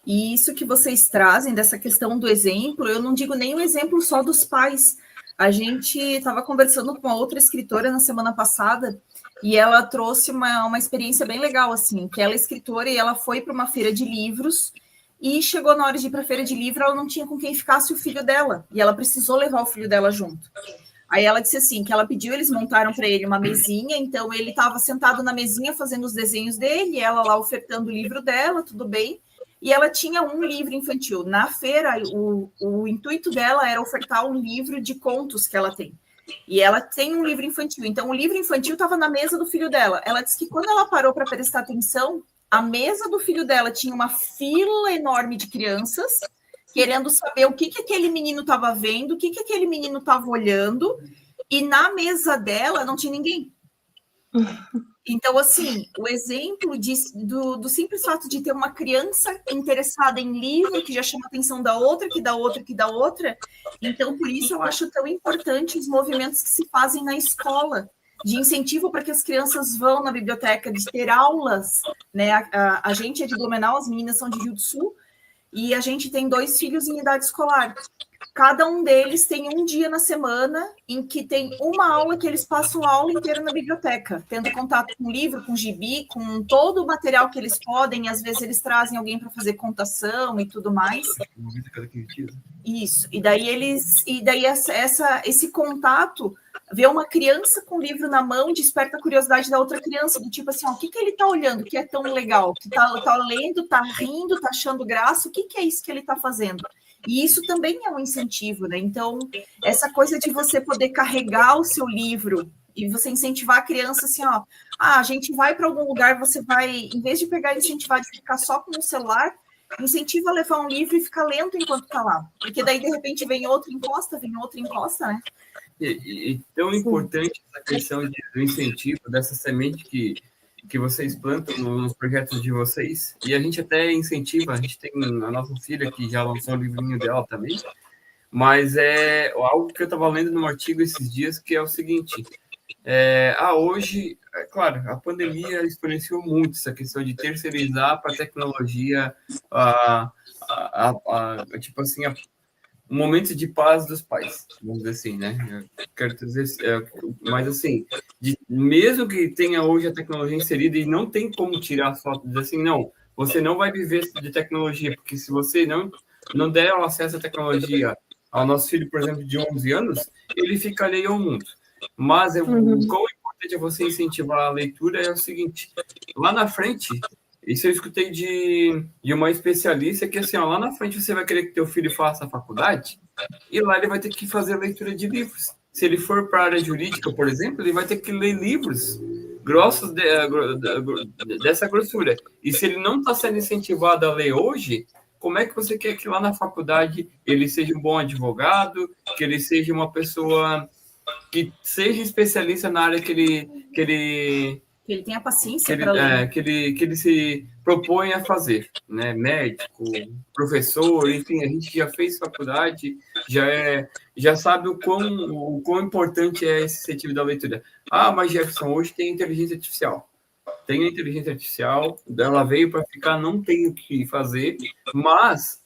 E isso que vocês trazem dessa questão do exemplo, eu não digo nem o exemplo só dos pais. A gente estava conversando com uma outra escritora na semana passada e ela trouxe uma experiência bem legal, assim, que ela é escritora e ela foi para uma feira de livros e chegou na hora de ir para a feira de livro, ela não tinha com quem ficasse o filho dela e ela precisou levar o filho dela junto. Aí ela disse assim, que ela pediu, eles montaram para ele uma mesinha, então ele estava sentado na mesinha fazendo os desenhos dele, ela lá ofertando o livro dela, tudo bem, e ela tinha um livro infantil. Na feira, o intuito dela era ofertar um livro de contos que ela tem. E ela tem um livro infantil. Então, o livro infantil estava na mesa do filho dela. Ela disse que quando ela parou para prestar atenção, a mesa do filho dela tinha uma fila enorme de crianças querendo saber o que aquele menino estava vendo, o que aquele menino estava olhando, e na mesa dela não tinha ninguém. Então, assim, o exemplo do simples fato de ter uma criança interessada em livro, que já chama a atenção da outra, que dá outra, que dá outra. Então, por isso eu acho tão importante os movimentos que se fazem na escola, de incentivo para que as crianças vão na biblioteca, de ter aulas, né? A gente é de Blumenau, as meninas são de Rio do Sul, e a gente tem 2 filhos em idade escolar. Cada um deles tem um dia na semana em que tem uma aula que eles passam a aula inteira na biblioteca, tendo contato com livro, com gibi, com todo o material que eles podem, e às vezes eles trazem alguém para fazer contação e tudo mais. Isso. E daí esse contato, ver uma criança com o livro na mão desperta a curiosidade da outra criança, do tipo assim, ó, o que ele está olhando que é tão legal? Que tá lendo, tá rindo, tá achando graça, o que é isso que ele está fazendo? E isso também é um incentivo, né? Então, essa coisa de você poder carregar o seu livro e você incentivar a criança assim, ó, a gente vai para algum lugar, você vai, em vez de pegar e incentivar de ficar só com o celular, incentiva a levar um livro e ficar lendo enquanto está lá. Porque daí, de repente, vem outra encosta, né? E tão importante essa questão do incentivo, dessa semente que vocês plantam nos projetos de vocês, e a gente até incentiva, a gente tem a nossa filha que já lançou o livrinho dela também, mas é algo que eu estava lendo num artigo esses dias, que é o seguinte, hoje, é claro, a pandemia exponenciou muito essa questão de terceirizar para a tecnologia, tipo assim, um momento de paz dos pais, vamos dizer assim, né? Eu quero dizer, mas assim, mesmo que tenha hoje a tecnologia inserida e não tem como tirar as fotos, dizer assim, não, você não vai viver de tecnologia, porque se você não der o acesso à tecnologia ao nosso filho, por exemplo, de 11 anos, ele fica alheio ao mundo. Mas o quão importante é você incentivar a leitura é o seguinte, lá na frente, isso eu escutei de uma especialista, que assim, ó, lá na frente você vai querer que teu filho faça a faculdade, e lá ele vai ter que fazer leitura de livros. Se ele for para a área jurídica, por exemplo, ele vai ter que ler livros grossos dessa grossura. E se ele não está sendo incentivado a ler hoje, como é que você quer que lá na faculdade ele seja um bom advogado, que ele seja uma pessoa que seja especialista na área que ele tenha paciência para ler. Que ele se propõe a fazer, né? Médico, professor, enfim, a gente já fez faculdade, já sabe o quão importante é esse incentivo da leitura. Mas Jefferson, hoje tem inteligência artificial. Tem a inteligência artificial, ela veio para ficar, não tem o que fazer, mas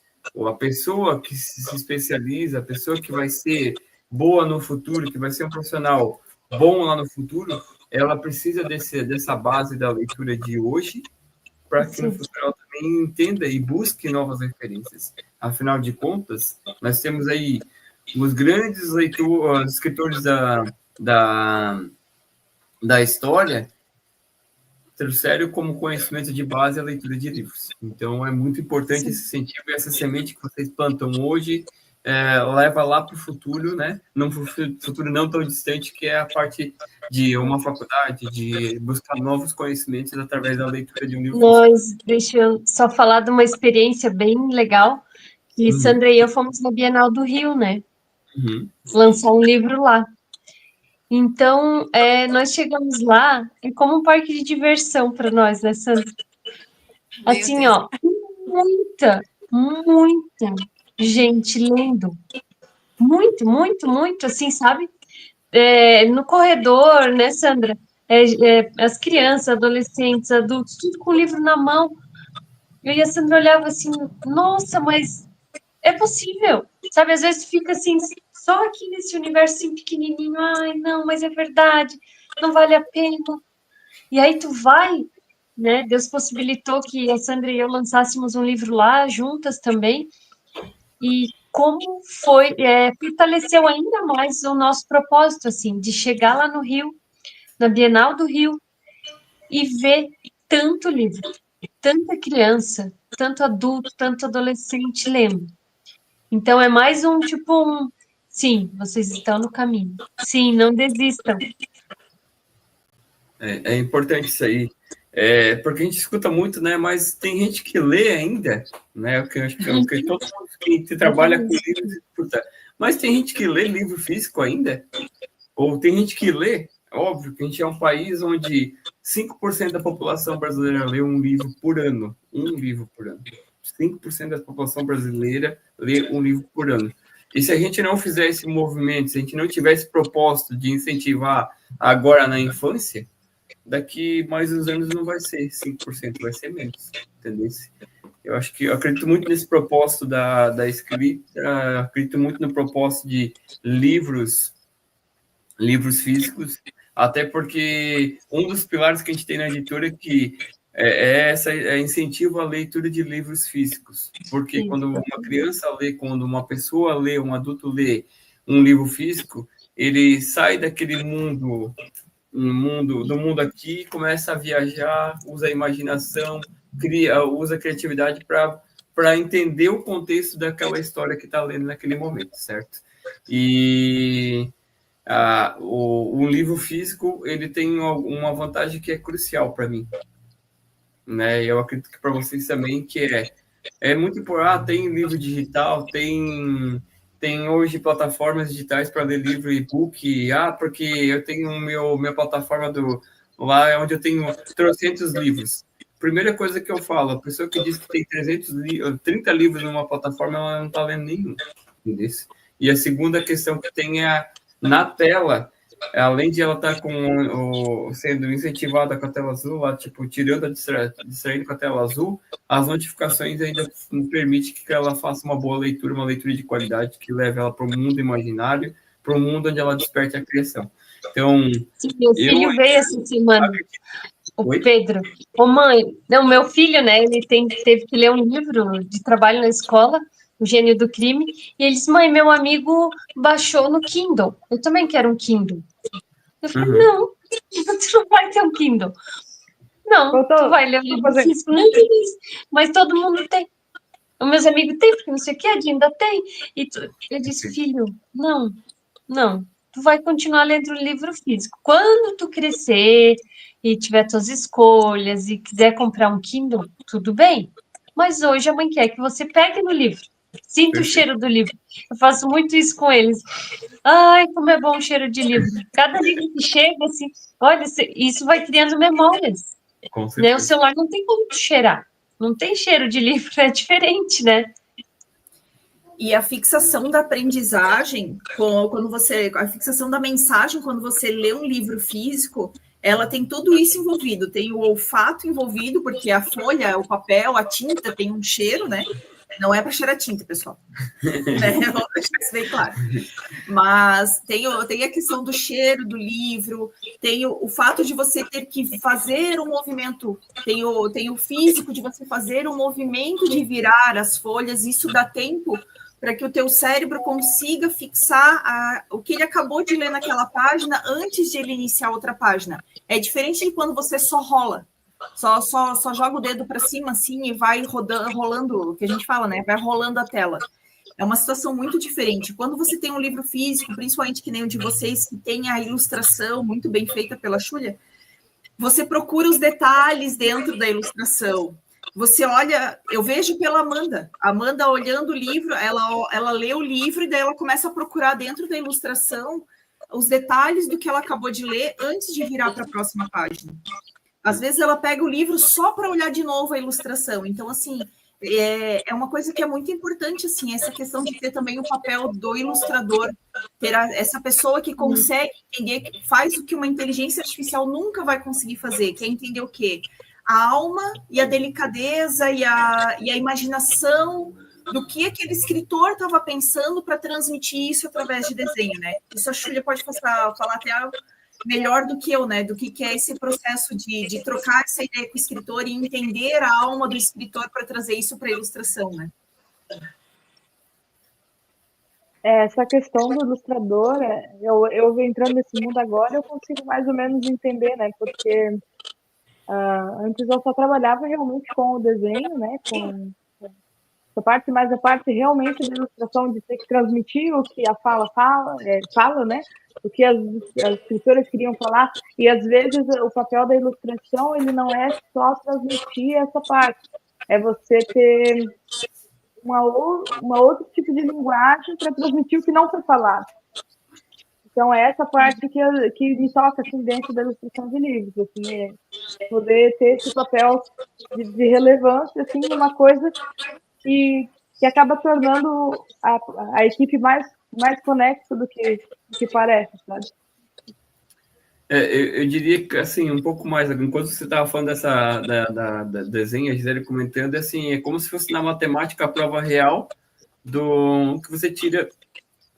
a pessoa que se especializa, a pessoa que vai ser boa no futuro, que vai ser um profissional bom lá no futuro, ela precisa dessa base da leitura de hoje para que no futuro ela também entenda e busque novas referências. Afinal de contas, nós temos aí os grandes escritores da história trouxeram como conhecimento de base a leitura de livros. Então, é muito importante esse incentivo e essa semente que vocês plantam hoje leva lá para o futuro, né? Num futuro não tão distante, que é a parte de uma faculdade, de buscar novos conhecimentos através da leitura de um livro. Deixa eu só falar de uma experiência bem legal, que Sandra e eu fomos na Bienal do Rio, né? Lançar um livro lá. Então, nós chegamos lá, é como um parque de diversão para nós, né, Sandra? Assim, ó, muita gente lendo. Muito, assim, sabe? No corredor, né, Sandra? As crianças, adolescentes, adultos, tudo com o livro na mão. Eu e a Sandra olhava assim, nossa, mas é possível, sabe? Às vezes fica assim, só aqui nesse universo assim, pequenininho, ai, não, mas é verdade, não vale a pena. E aí tu vai, né? Deus possibilitou que a Sandra e eu lançássemos um livro lá, juntas também, e como foi, fortaleceu ainda mais o nosso propósito, assim, de chegar lá no Rio, na Bienal do Rio, e ver tanto livro, tanta criança, tanto adulto, tanto adolescente lendo. Então, é mais sim, vocês estão no caminho. Sim, não desistam. É importante isso aí. Porque a gente escuta muito, né? Mas tem gente que lê ainda, né? O que eu acho que todo mundo que trabalha com livros escuta. Mas tem gente que lê livro físico ainda? Ou tem gente que lê? Óbvio que a gente é um país onde 5% da população brasileira lê um livro por ano. Um livro por ano. 5% da população brasileira lê um livro por ano. E se a gente não fizer esse movimento, se a gente não tiver esse propósito de incentivar agora na infância, daqui mais uns anos não vai ser 5%, vai ser menos, entendeu? Eu acredito muito nesse propósito da escrita, acredito muito no propósito de livros físicos, até porque um dos pilares que a gente tem na editora é incentivo à leitura de livros físicos, porque quando uma criança lê, quando uma pessoa lê, um adulto lê um livro físico, ele sai daquele do mundo aqui, começa a viajar, usa a imaginação, usa a criatividade para entender o contexto daquela história que está lendo naquele momento, certo? E o livro físico, ele tem uma vantagem que é crucial para mim, né? Eu acredito que para vocês também, que é muito importante. Tem livro digital, tem hoje plataformas digitais para ler livro e-book. Porque eu tenho minha plataforma lá é onde eu tenho 300 livros. Primeira coisa que eu falo, a pessoa que diz que tem 30 livros numa plataforma, ela não está lendo nenhum. Entendeu? E a segunda questão que tem na tela, além de ela estar sendo incentivada com a tela azul, lá, tipo, distraindo com a tela azul, as notificações ainda permitem que ela faça uma boa leitura, uma leitura de qualidade, que leve ela para o mundo imaginário, para o mundo onde ela desperte a criação. Então, meu filho veio essa semana, o Pedro. Mãe, não, meu filho, né, ele teve que ler um livro de trabalho na escola, O Gênio do Crime, e ele disse, mãe, meu amigo baixou no Kindle, eu também quero um Kindle. Eu falei, não, tu não vai ter um Kindle. Não, tu vai ler o livro físico, não tem isso, mas todo mundo tem. Os meus amigos têm, porque não sei o que, a Dinda tem. Eu disse, filho, não, tu vai continuar lendo o livro físico. Quando tu crescer e tiver tuas escolhas e quiser comprar um Kindle, tudo bem. Mas hoje a mãe quer que você pegue no livro. Sinta o cheiro do livro. Eu faço muito isso com eles. Ai, como é bom o cheiro de livro. Cada livro que chega, assim, olha, isso vai criando memórias. Né? O celular não tem como cheirar. Não tem cheiro de livro, é diferente, né? E a fixação da aprendizagem, a fixação da mensagem, quando você lê um livro físico, ela tem tudo isso envolvido. Tem o olfato envolvido, porque a folha, o papel, a tinta tem um cheiro, né? Não é para cheirar tinta, pessoal. Vamos deixar isso bem claro. Mas tem a questão do cheiro do livro, tem o fato de você ter que fazer um movimento, tem o físico de você fazer um movimento de virar as folhas, isso dá tempo para que o teu cérebro consiga fixar o que ele acabou de ler naquela página antes de ele iniciar outra página. É diferente de quando você só rola. Só joga o dedo para cima assim e vai rolando, o que a gente fala, né? Vai rolando a tela. É uma situação muito diferente. Quando você tem um livro físico, principalmente que nem o de vocês, que tem a ilustração muito bem feita pela Júlia, você procura os detalhes dentro da ilustração. Você olha, eu vejo pela Amanda. A Amanda olhando o livro, ela lê o livro e daí ela começa a procurar dentro da ilustração os detalhes do que ela acabou de ler antes de virar para a próxima página. Às vezes ela pega o livro só para olhar de novo a ilustração. Então, assim, é uma coisa que é muito importante, assim, essa questão de ter também o papel do ilustrador, ter essa pessoa que consegue entender, que faz o que uma inteligência artificial nunca vai conseguir fazer, que é entender o quê? A alma e a delicadeza e a imaginação do que aquele escritor estava pensando para transmitir isso através de desenho, né? Isso a Júlia pode falar até melhor do que eu, né? Do que é esse processo de trocar essa ideia com o escritor e entender a alma do escritor para trazer isso para a ilustração, né? Essa questão do ilustrador, eu entrando nesse mundo agora, eu consigo mais ou menos entender, né? Porque antes eu só trabalhava realmente com o desenho, né? Com essa parte, mas a parte realmente da ilustração, de ter que transmitir o que a fala, né? O que as escritoras queriam falar, e às vezes o papel da ilustração, ele não é só transmitir essa parte, é você ter uma outro tipo de linguagem para transmitir o que não foi falado. Então, é essa parte que me toca, assim, dentro da ilustração de livros, assim, poder ter esse papel de relevância, assim, uma coisa que acaba tornando a equipe mais conexa do que parece, sabe? Eu diria que, assim, um pouco mais, enquanto você estava falando da desenho, a Gisele comentando, assim, é como se fosse na matemática a prova real do que você tira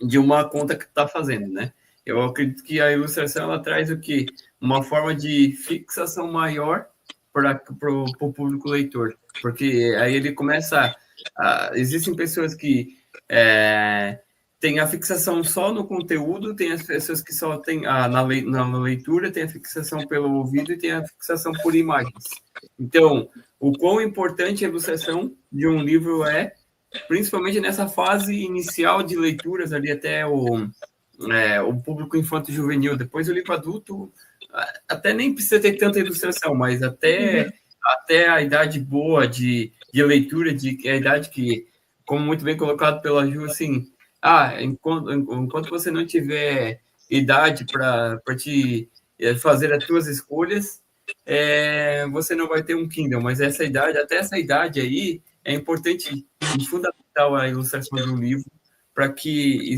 de uma conta que está fazendo, né? Eu acredito que a ilustração, ela traz o quê? Uma forma de fixação maior para o público leitor, porque aí ele começa existem pessoas que têm a fixação só no conteúdo, tem as pessoas que só têm na leitura, tem a fixação pelo ouvido e tem a fixação por imagens. Então, o quão importante a ilustração de um livro principalmente nessa fase inicial de leituras, ali até o público infanto-juvenil. Depois o livro adulto até nem precisa ter tanta ilustração, mas até a idade boa de leitura, a idade que, como muito bem colocado pela Ju, assim, enquanto você não tiver idade para te fazer as suas escolhas, você não vai ter um Kindle, mas até essa idade aí, é importante e fundamental a ilustração de um livro para que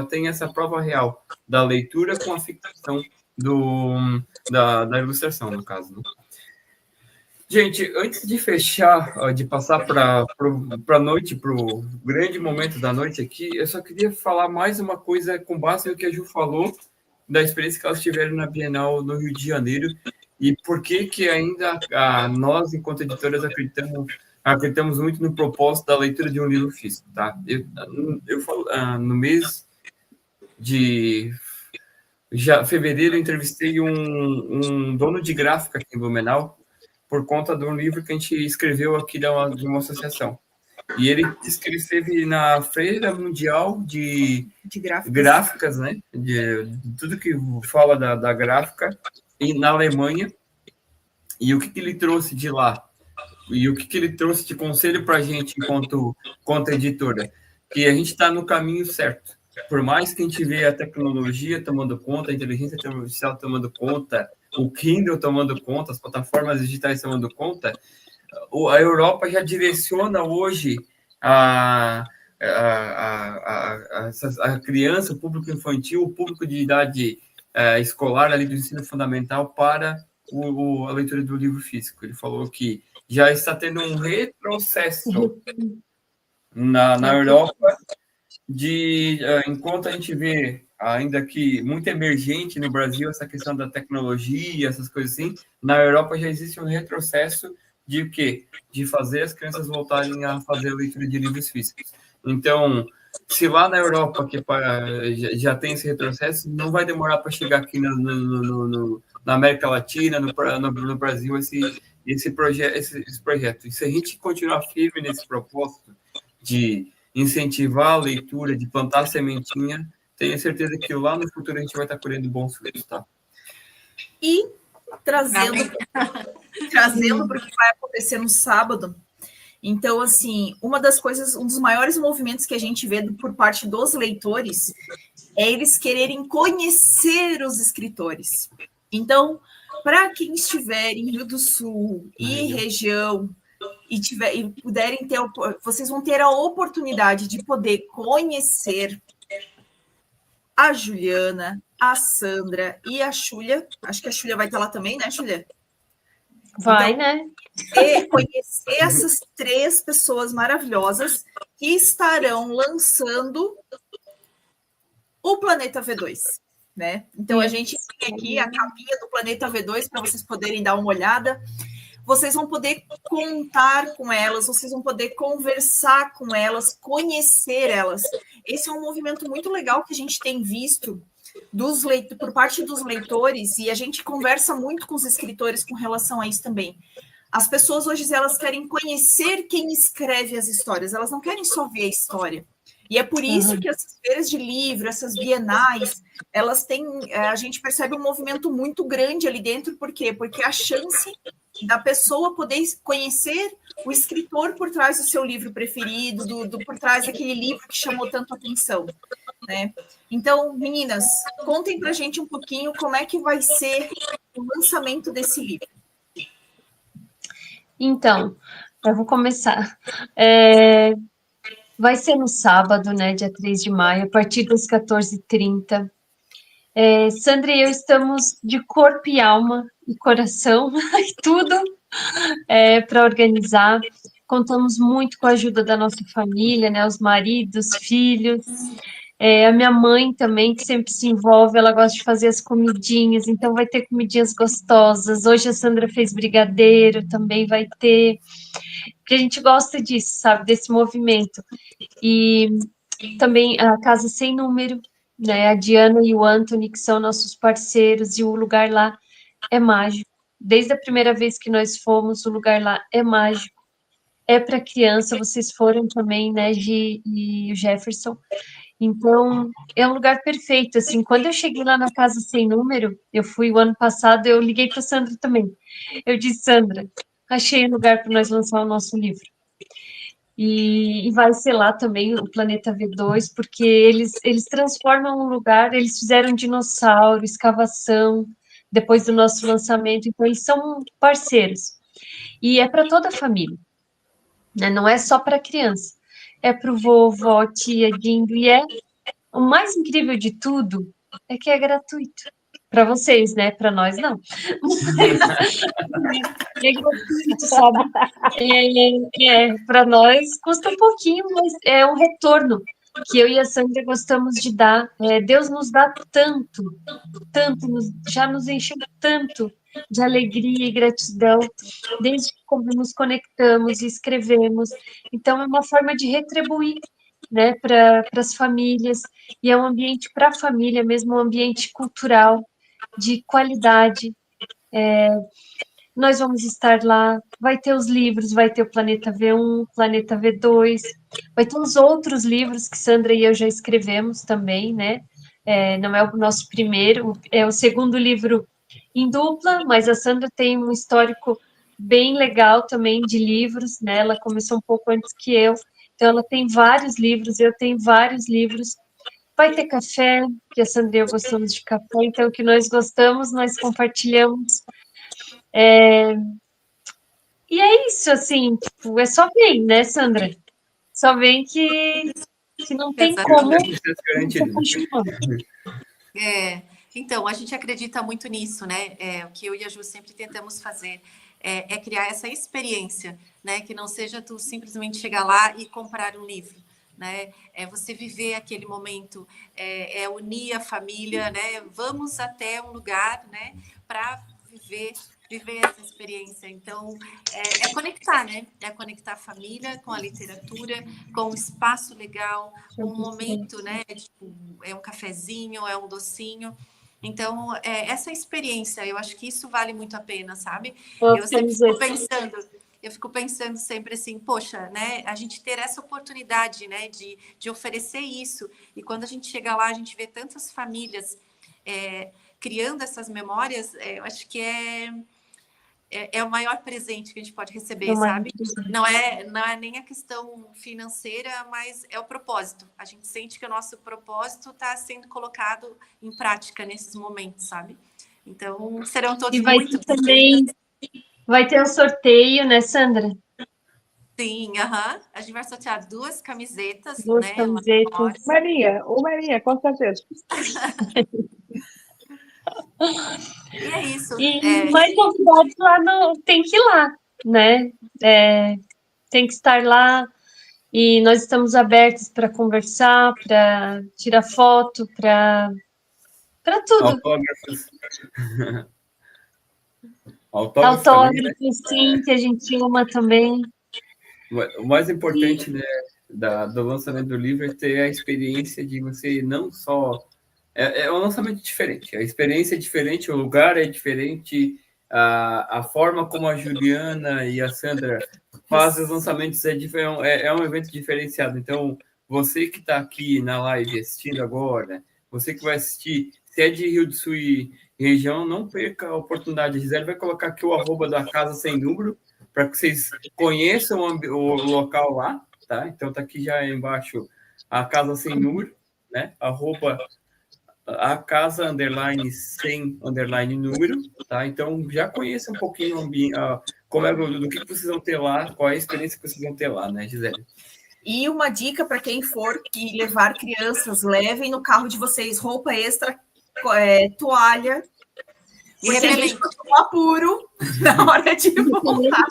tenha essa prova real da leitura com a fixação da ilustração, no caso, né? Gente, antes de fechar, de passar para a noite, para o grande momento da noite aqui, eu só queria falar mais uma coisa com base no que a Ju falou, da experiência que elas tiveram na Bienal no Rio de Janeiro, e por que ainda nós, enquanto editoras, acreditamos muito no propósito da leitura de um livro físico, tá? Eu falo, no mês de fevereiro, eu entrevistei um dono de gráfica aqui em Blumenau, por conta de um livro que a gente escreveu aqui de uma associação. E ele escreveu na Feira Mundial de Gráficas, né? De tudo que fala da gráfica, e na Alemanha. E o que ele trouxe de lá? E o que ele trouxe de conselho para a gente, enquanto editora? Que a gente está no caminho certo. Por mais que a gente vê a tecnologia tomando conta, a inteligência artificial tomando conta, o Kindle tomando conta, as plataformas digitais tomando conta, a Europa já direciona hoje a criança, o público infantil, o público de idade escolar ali do ensino fundamental para a leitura do livro físico. Ele falou que já está tendo um retrocesso na Europa enquanto a gente vê ainda que muito emergente no Brasil essa questão da tecnologia, essas coisas assim, na Europa já existe um retrocesso de o quê? De fazer as crianças voltarem a fazer a leitura de livros físicos. Então, se lá na Europa já tem esse retrocesso, não vai demorar para chegar aqui na América Latina, no Brasil, esse projeto. E se a gente continuar firme nesse propósito de incentivar a leitura, de plantar a sementinha, tenho certeza que lá no futuro a gente vai estar colhendo bons frutos, tá? E trazendo para o que vai acontecer no sábado. Então, assim, um dos maiores movimentos que a gente vê por parte dos leitores é eles quererem conhecer os escritores. Então, para quem estiver em Rio do Sul e região e puderem ter, vocês vão ter a oportunidade de poder conhecer a Juliana, a Sandra e a Xúlia. Acho que a Xúlia vai estar lá também, né, Xúlia? Vai, então, né? Conhecer essas 3 pessoas maravilhosas que estarão lançando o Planeta V2, né? Então, a gente tem aqui a capinha do Planeta V2 para vocês poderem dar uma olhada. Vocês vão poder contar com elas, vocês vão poder conversar com elas, conhecer elas. Esse é um movimento muito legal que a gente tem visto por parte dos leitores, e a gente conversa muito com os escritores com relação a isso também. As pessoas hoje, elas querem conhecer quem escreve as histórias, elas não querem só ver a história. E é por isso que essas feiras de livro, essas bienais, elas têm, a gente percebe um movimento muito grande ali dentro. Por quê? Porque a chance da pessoa poder conhecer o escritor por trás do seu livro preferido, por trás daquele livro que chamou tanto a atenção, né? Então, meninas, contem pra gente um pouquinho como é que vai ser o lançamento desse livro. Então, eu vou começar. Vai ser no sábado, né, dia 3 de maio, a partir das 14h30. Sandra e eu estamos de corpo e alma e coração, e tudo para organizar. Contamos muito com a ajuda da nossa família, né, os maridos, filhos. A minha mãe também, que sempre se envolve, ela gosta de fazer as comidinhas, então vai ter comidinhas gostosas. Hoje a Sandra fez brigadeiro, também vai ter, porque a gente gosta disso, sabe, desse movimento. E também a Casa Sem Número, né, a Diana e o Anthony, que são nossos parceiros, e o lugar lá é mágico. Desde a primeira vez que nós fomos, o lugar lá é mágico. É para criança, vocês foram também, né, Gi e o Jefferson. Então, é um lugar perfeito, assim, quando eu cheguei lá na Casa Sem Número, eu fui o ano passado, eu liguei para Sandra também. Eu disse, Sandra, achei um lugar para nós lançar o nosso livro. E vai ser lá também o Planeta V2, porque eles transformam um lugar, eles fizeram dinossauro, escavação, depois do nosso lançamento, então eles são parceiros. E é para toda a família, né? Não é só para criança, é para o vovó, tia, Dindo, e o mais incrível de tudo é que é gratuito. Para vocês, né? Para nós, não. É gratuito, sabe? Para nós custa um pouquinho, mas é um retorno que eu e a Sandra gostamos de dar. Deus nos dá tanto, tanto, já nos encheu tanto de alegria e gratidão desde que nos conectamos e escrevemos. Então, é uma forma de retribuir, né, para as famílias, e é um ambiente para a família mesmo, um ambiente cultural, de qualidade. Nós vamos estar lá, vai ter os livros, vai ter o Planeta V1, Planeta V2, vai ter os outros livros que Sandra e eu já escrevemos também, né? Não é o nosso primeiro, é o segundo livro em dupla, mas a Sandra tem um histórico bem legal também de livros, né? Ela começou um pouco antes que eu, então ela tem vários livros, eu tenho vários livros. Vai ter café, que a Sandra e eu gostamos de café, então o que nós gostamos, nós compartilhamos. E é isso, assim, tipo, é só vem, né, Sandra? Só vem que não tem como não se apaixonar. Então, a gente acredita muito nisso, né? O que eu e a Ju sempre tentamos fazer é criar essa experiência, né? Que não seja tu simplesmente chegar lá e comprar um livro, né? É você viver aquele momento, unir a família, né? Vamos até um lugar, né? Para viver viver essa experiência. Então, é conectar, né? É conectar a família com a literatura, com um espaço legal, com um momento, né? Tipo, é um cafezinho, é um docinho. Então, essa experiência, eu acho que isso vale muito a pena, sabe? Eu sempre fico pensando sempre assim, poxa, né? A gente ter essa oportunidade, né? De oferecer isso. E quando a gente chega lá, a gente vê tantas famílias criando essas memórias, eu acho que é o maior presente que a gente pode receber, sabe? Não é nem a questão financeira, mas é o propósito. A gente sente que o nosso propósito está sendo colocado em prática nesses momentos, sabe? Então, serão todos muito também. Vai ter um sorteio, né, Sandra? Sim, a gente vai sortear 2 camisetas, Duas né? camisetas. Maria, com certeza. E é isso. E mais convidados lá tem que ir lá, né? Tem que estar lá e nós estamos abertos para conversar, para tirar foto, para tudo. Autógrafos. Autógrafos, né? Sim, que a gente ama também. O mais importante, né, do lançamento do livro é ter a experiência de você não só... É um lançamento diferente, a experiência é diferente, o lugar é diferente, a forma como a Juliana e a Sandra fazem os lançamentos é um evento diferenciado. Então, você que está aqui na live assistindo agora, você que vai assistir, se é de Rio do Sul e região, não perca a oportunidade. A Gisele vai colocar aqui o @ da Casa Sem Número, para que vocês conheçam o local lá, tá? Então, tá aqui já embaixo a Casa Sem Número, né? A casa _sem _número, tá? Então já conheça um pouquinho o ambiente, como do que vocês vão ter lá, qual é a experiência que vocês vão ter lá, né, Gisele? E uma dica para quem for que levar crianças, levem no carro de vocês roupa extra, toalha, e repelente. Apuro na hora de voltar.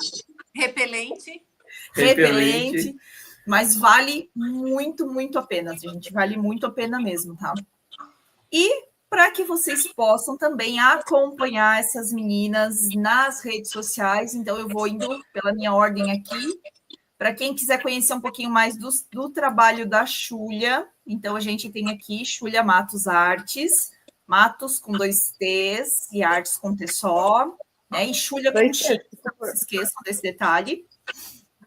Repelente. Mas vale muito, muito a pena, gente. Vale muito a pena mesmo, tá? E para que vocês possam também acompanhar essas meninas nas redes sociais, então eu vou indo pela minha ordem aqui. Para quem quiser conhecer um pouquinho mais do trabalho da Xulia, então a gente tem aqui Xulia Matos Artes, Matos com 2 T's e Artes com T só, né? E Xulia com X, não se esqueçam desse detalhe.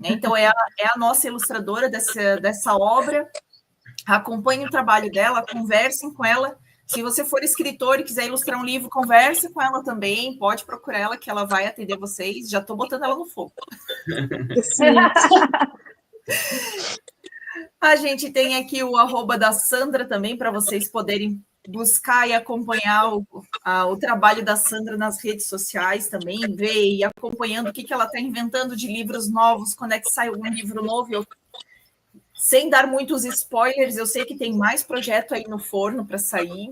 Né? Então é a nossa ilustradora dessa obra. Acompanhe o trabalho dela, conversem com ela. Se você for escritor e quiser ilustrar um livro, converse com ela também. Pode procurar ela, que ela vai atender vocês. Já estou botando ela no fogo. A gente tem aqui o @ da Sandra também, para vocês poderem buscar e acompanhar o trabalho da Sandra nas redes sociais também, ver e acompanhando o que ela está inventando de livros novos, quando é que sai algum livro novo. Sem dar muitos spoilers, eu sei que tem mais projeto aí no forno para sair.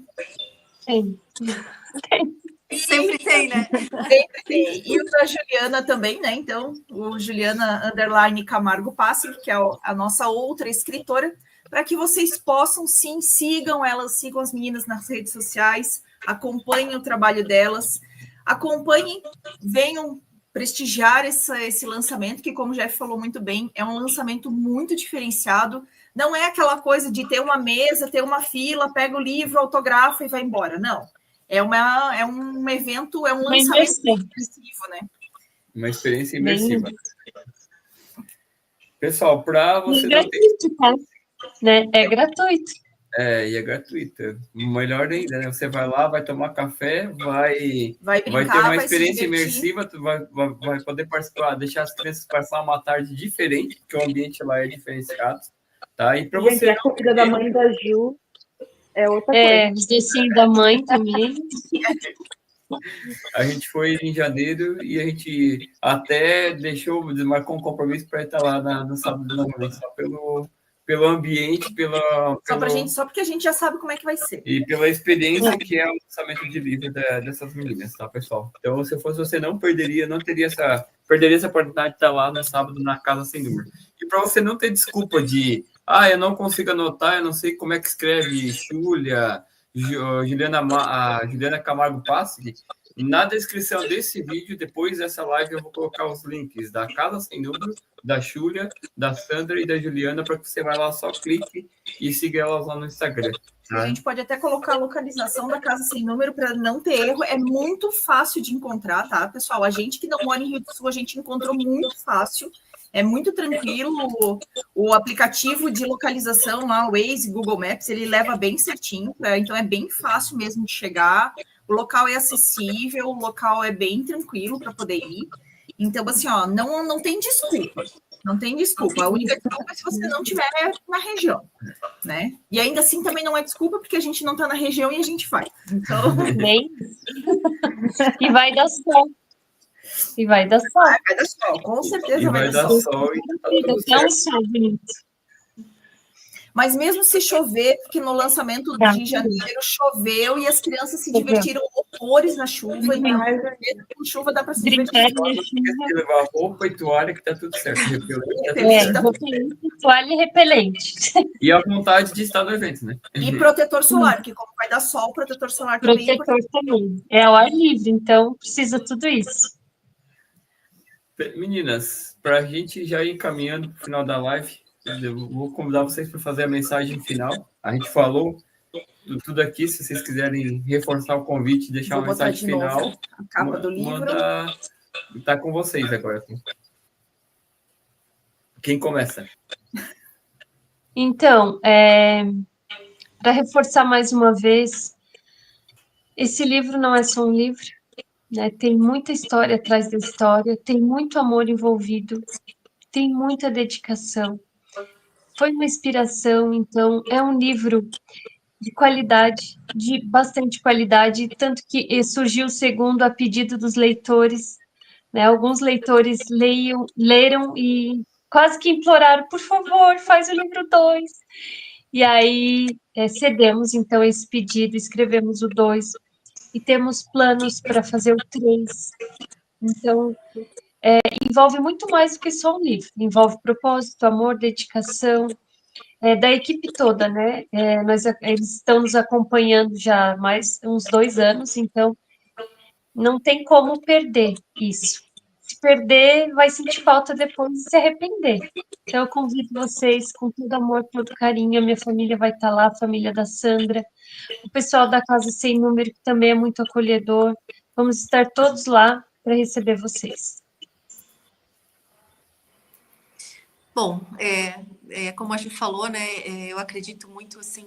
Sim. Sempre tem, né? Sempre tem. E o da Juliana também, né? Então, o Juliana _Camargo Passig, que é a nossa outra escritora, para que vocês possam, sim, sigam as meninas nas redes sociais, acompanhem o trabalho delas, acompanhem, venham prestigiar esse lançamento, que, como o Jeff falou muito bem, é um lançamento muito diferenciado. Não é aquela coisa de ter uma mesa, ter uma fila, pega o livro, autografa e vai embora. Não. É um evento, é um lançamento imersivo, né? Uma experiência imersiva. Pessoal, para você não ter... né? É gratuito. E é gratuito. Melhor ainda, né? Você vai lá, vai tomar café, vai brincar, ter uma experiência imersiva, tu vai poder participar, deixar as crianças passar uma tarde diferente, porque o ambiente lá é diferenciado. Tá? E para você. A comida da mãe da Ju é outra coisa. Os docinhos da mãe também. A gente foi em janeiro e a gente até marcou um compromisso para estar lá no sábado da noite, só pelo ambiente, só porque a gente já sabe como é que vai ser. E pela experiência que é o lançamento de livro dessas meninas, tá, pessoal? Então, se fosse você, perderia essa oportunidade de estar lá no sábado na Casa Sem Número. E para você não ter desculpa de, eu não consigo anotar, eu não sei como é que escreve Juliana Camargo Passig, Na descrição desse vídeo, depois dessa live, eu vou colocar os links da Casa Sem Número, da Júlia, da Sandra e da Juliana, para que você vai lá, só clique e siga elas lá no Instagram. A gente pode até colocar a localização da Casa Sem Número para não ter erro. É muito fácil de encontrar, tá, pessoal? A gente que não mora em Rio do Sul, a gente encontrou muito fácil. É muito tranquilo. O aplicativo de localização lá, o Waze, Google Maps, ele leva bem certinho. Então, é bem fácil mesmo de chegar. O local é acessível, o local é bem tranquilo para poder ir. Então, assim, ó, não tem desculpa. Não tem desculpa. A única desculpa é se você não estiver na região, né? E ainda assim também não é desculpa, porque a gente não está na região e a gente vai. Então... Bem... E vai dar sol. E vai dar sol. Vai dar sol, com certeza vai dar sol. E tá tudo certo. Um sol bonito. Mas mesmo se chover, porque no lançamento de janeiro choveu e as crianças se divertiram horrores na chuva, então mesmo com chuva dá para se divertir. Esquece de levar roupa e toalha, que tá tudo certo. Toalha e repelente. E a vontade de estar no evento, né? E protetor solar, porque como vai dar sol, protetor solar também. Protetor também. É ao ar livre, então precisa tudo isso. Meninas, para a gente já ir encaminhando para o final da live, eu vou convidar vocês para fazer a mensagem final. A gente falou tudo aqui, se vocês quiserem reforçar o convite, deixar uma mensagem final. A capa do livro. Está com vocês agora. Quem começa? Então, para reforçar mais uma vez, esse livro não é só um livro, né? Tem muita história atrás da história, tem muito amor envolvido, tem muita dedicação. Foi uma inspiração, então é um livro de qualidade, de bastante qualidade, tanto que surgiu o segundo a pedido dos leitores, né? Alguns leitores leram e quase que imploraram, por favor, faz o livro 2. E aí cedemos, então, esse pedido, escrevemos o 2, e temos planos para fazer o 3. Então, envolve muito mais do que só um livro, envolve propósito, amor, dedicação, da equipe toda, né? Eles estão nos acompanhando já há mais uns 2 anos, então não tem como perder isso. Se perder, vai sentir falta depois e se arrepender. Então, eu convido vocês com todo amor, todo carinho. A minha família vai estar lá, a família da Sandra, o pessoal da Casa Sem Número, que também é muito acolhedor. Vamos estar todos lá para receber vocês. Bom, como a gente falou, né? Eu acredito muito assim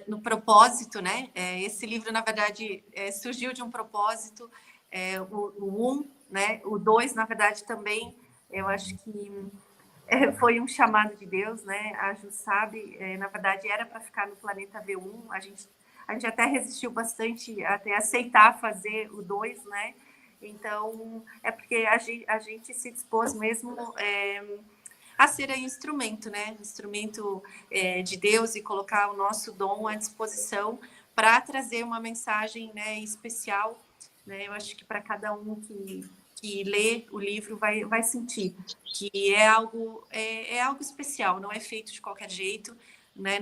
no propósito, né? Esse livro, na verdade, surgiu de um propósito. O 1, né? O 2, na verdade, também. Eu acho que foi um chamado de Deus, né? A Ju sabe, na verdade, era para ficar no Planeta V1. A gente até resistiu bastante até aceitar fazer o 2, né? Então, é porque a gente se dispôs mesmo a ser um instrumento, né? Instrumento de Deus e colocar o nosso dom à disposição para trazer uma mensagem, né, especial, né? Eu acho que para cada um que lê o livro vai sentir que é algo especial, não é feito de qualquer jeito, né?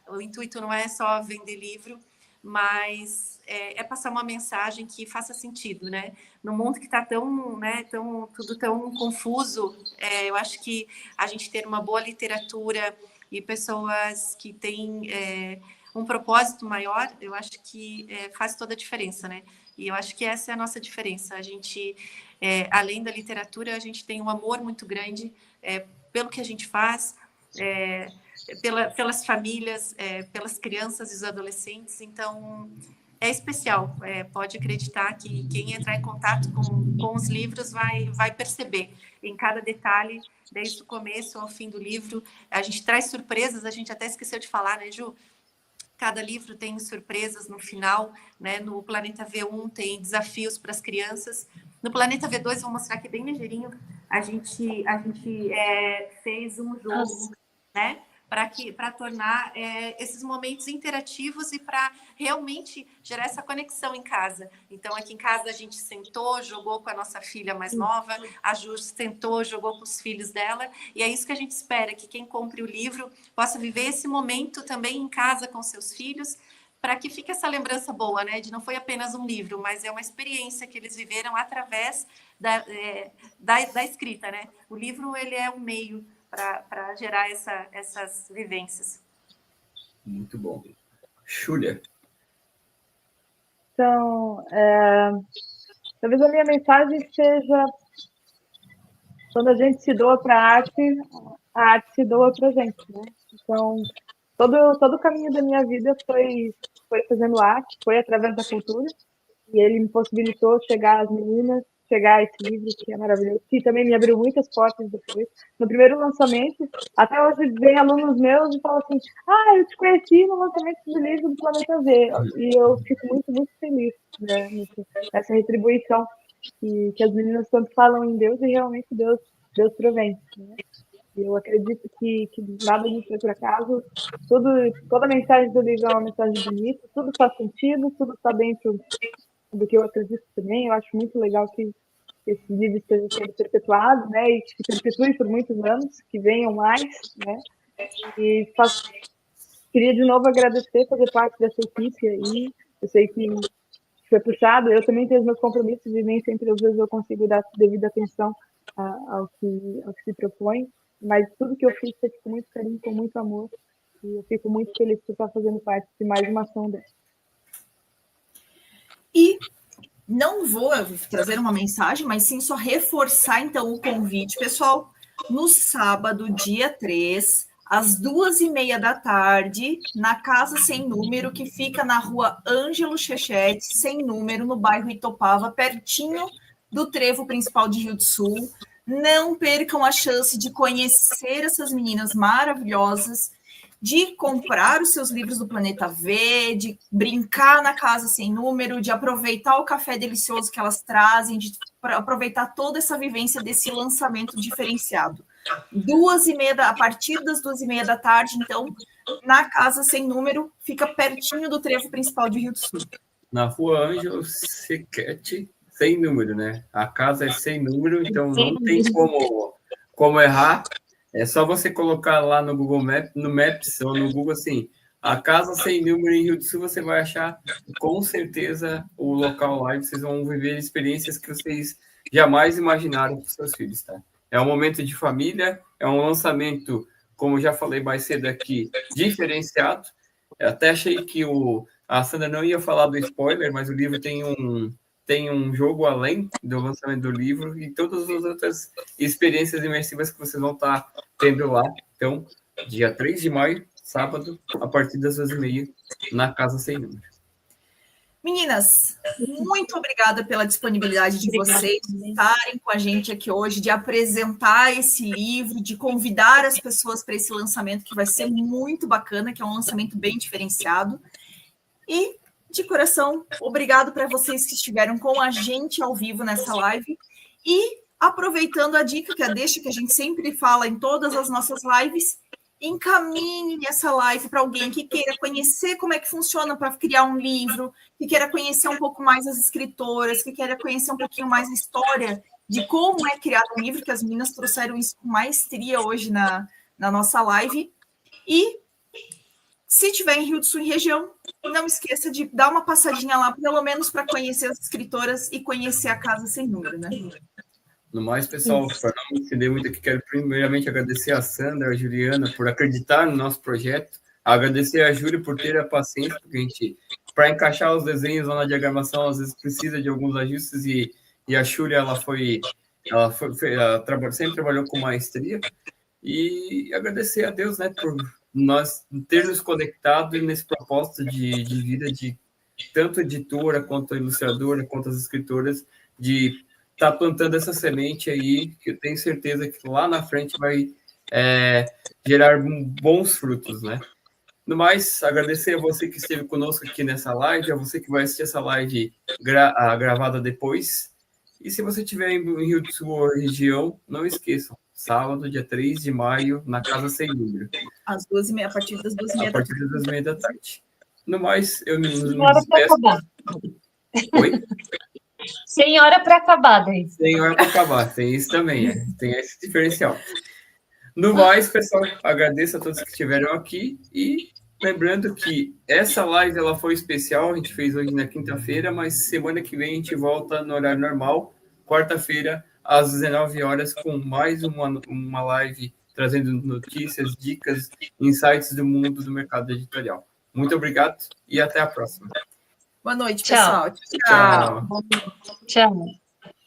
O intuito não é só vender livro, mas passar uma mensagem que faça sentido, né? No mundo que está tudo tão confuso, eu acho que a gente ter uma boa literatura e pessoas que têm um propósito maior, eu acho que faz toda a diferença, né? E eu acho que essa é a nossa diferença. A gente, além da literatura, a gente tem um amor muito grande pelo que a gente faz, pelas famílias, pelas crianças e os adolescentes. Então, é especial. Pode acreditar que quem entrar em contato com os livros vai perceber em cada detalhe, desde o começo ao fim do livro. A gente traz surpresas, a gente até esqueceu de falar, né, Ju? Cada livro tem surpresas no final, né? No Planeta V1 tem desafios para as crianças. No Planeta V2, vou mostrar aqui bem ligeirinho, a gente fez um jogo, né? Para tornar esses momentos interativos e para realmente gerar essa conexão em casa. Então, aqui em casa, a gente sentou, jogou com a nossa filha mais nova, a Ju sentou, jogou com os filhos dela, e é isso que a gente espera, que quem compre o livro possa viver esse momento também em casa com seus filhos, para que fique essa lembrança boa, né? De não foi apenas um livro, mas é uma experiência que eles viveram através da escrita, né? O livro, ele é um meio para gerar essas vivências. Muito bom. Júlia. Então, talvez a minha mensagem seja: quando a gente se doa para a arte se doa para a gente, né? Então, todo o caminho da minha vida foi fazendo arte, foi através da cultura, e ele me possibilitou chegar às meninas, chegar a esse livro que é maravilhoso, que também me abriu muitas portas depois. No primeiro lançamento, até hoje vem alunos meus e falam assim: eu te conheci no lançamento do livro do Planeta Z, e eu fico muito, muito feliz, né, nessa retribuição que as meninas tanto falam em Deus, e realmente Deus provém, né? Eu acredito que nada disso foi por acaso. Toda a mensagem do livro é uma mensagem bonita, tudo faz sentido, tudo está dentro do que eu acredito também. Eu acho muito legal que esse livro esteja sendo perpetuado, né, e que perpetue por muitos anos, que venham mais, né. E queria de novo agradecer, fazer parte dessa equipe aí. Eu sei que foi puxado, eu também tenho os meus compromissos e nem sempre, às vezes, eu consigo dar devida atenção ao que se propõe, mas tudo que eu fiz foi com muito carinho, com muito amor, e eu fico muito feliz por estar fazendo parte de mais uma ação dessa. E não vou trazer uma mensagem, mas sim só reforçar, então, o convite. Pessoal, no sábado, dia 3, às 2h30 da tarde, na Casa Sem Número, que fica na rua Ângelo Chechete, sem número, no bairro Itopava, pertinho do trevo principal de Rio do Sul. Não percam a chance de conhecer essas meninas maravilhosas, de comprar os seus livros do Planeta V, de brincar na Casa Sem Número, de aproveitar o café delicioso que elas trazem, de aproveitar toda essa vivência desse lançamento diferenciado. A partir das 2h30 da tarde, então, na Casa Sem Número, fica pertinho do trevo principal de Rio do Sul. Na rua Ângelo Chechete, sem número, né? A casa é sem número, então não tem como errar. É só você colocar lá no Google Maps, no Maps ou no Google assim, a Casa Sem Número em Rio do Sul, você vai achar com certeza o local lá e vocês vão viver experiências que vocês jamais imaginaram com seus filhos, tá? É um momento de família, é um lançamento, como já falei mais cedo aqui, diferenciado. Eu até achei que a Sandra não ia falar do spoiler, mas o livro tem um jogo além do lançamento do livro e todas as outras experiências imersivas que vocês vão estar tendo lá. Então, dia 3 de maio, sábado, a partir das 2h30, na Casa Sem Número. Meninas, muito obrigada pela disponibilidade de vocês de estarem com a gente aqui hoje, de apresentar esse livro, de convidar as pessoas para esse lançamento, que vai ser muito bacana, que é um lançamento bem diferenciado. E, de coração, obrigado para vocês que estiveram com a gente ao vivo nessa live. E, aproveitando a dica, que é a deixa que a gente sempre fala em todas as nossas lives, encaminhe essa live para alguém que queira conhecer como é que funciona para criar um livro, que queira conhecer um pouco mais as escritoras, que queira conhecer um pouquinho mais a história de como é criado um livro, que as meninas trouxeram isso com maestria hoje na nossa live. E, se estiver em Rio do Sul e região, não esqueça de dar uma passadinha lá, pelo menos para conhecer as escritoras e conhecer a Casa Sem Número, né? No mais, pessoal, para não me estender muito aqui, quero primeiramente agradecer a Sandra, a Juliana, por acreditar no nosso projeto, agradecer a Júlia por ter a paciência, porque a gente, para encaixar os desenhos lá na diagramação, às vezes precisa de alguns ajustes, e a Júlia, ela sempre trabalhou com maestria, e agradecer a Deus, né, por nós ter nos conectado nesse propósito de vida de tanto editora, quanto ilustradora, quanto as escritoras, de estar plantando essa semente aí, que eu tenho certeza que lá na frente vai gerar bons frutos, né? No mais, agradecer a você que esteve conosco aqui nessa live, a você que vai assistir essa live gravada depois. E se você estiver em Rio do Sul ou região, não esqueçam, sábado, dia 3 de maio, na Casa Sem Número. Às 2h30, a partir das 2h30 a partir das 2h30 da tarde. No mais, eu me hora para acabar. Oi? Sem hora para acabar, daí. Sem hora para acabar, tem isso também, tem esse diferencial. No mais, pessoal, agradeço a todos que estiveram aqui e lembrando que essa live ela foi especial, a gente fez hoje na quinta-feira, mas semana que vem a gente volta no horário normal, quarta-feira, às 19 horas, com mais uma live trazendo notícias, dicas, insights do mundo do mercado editorial. Muito obrigado e até a próxima. Boa noite, Tchau. pessoal. Tchau. Tchau. Tchau.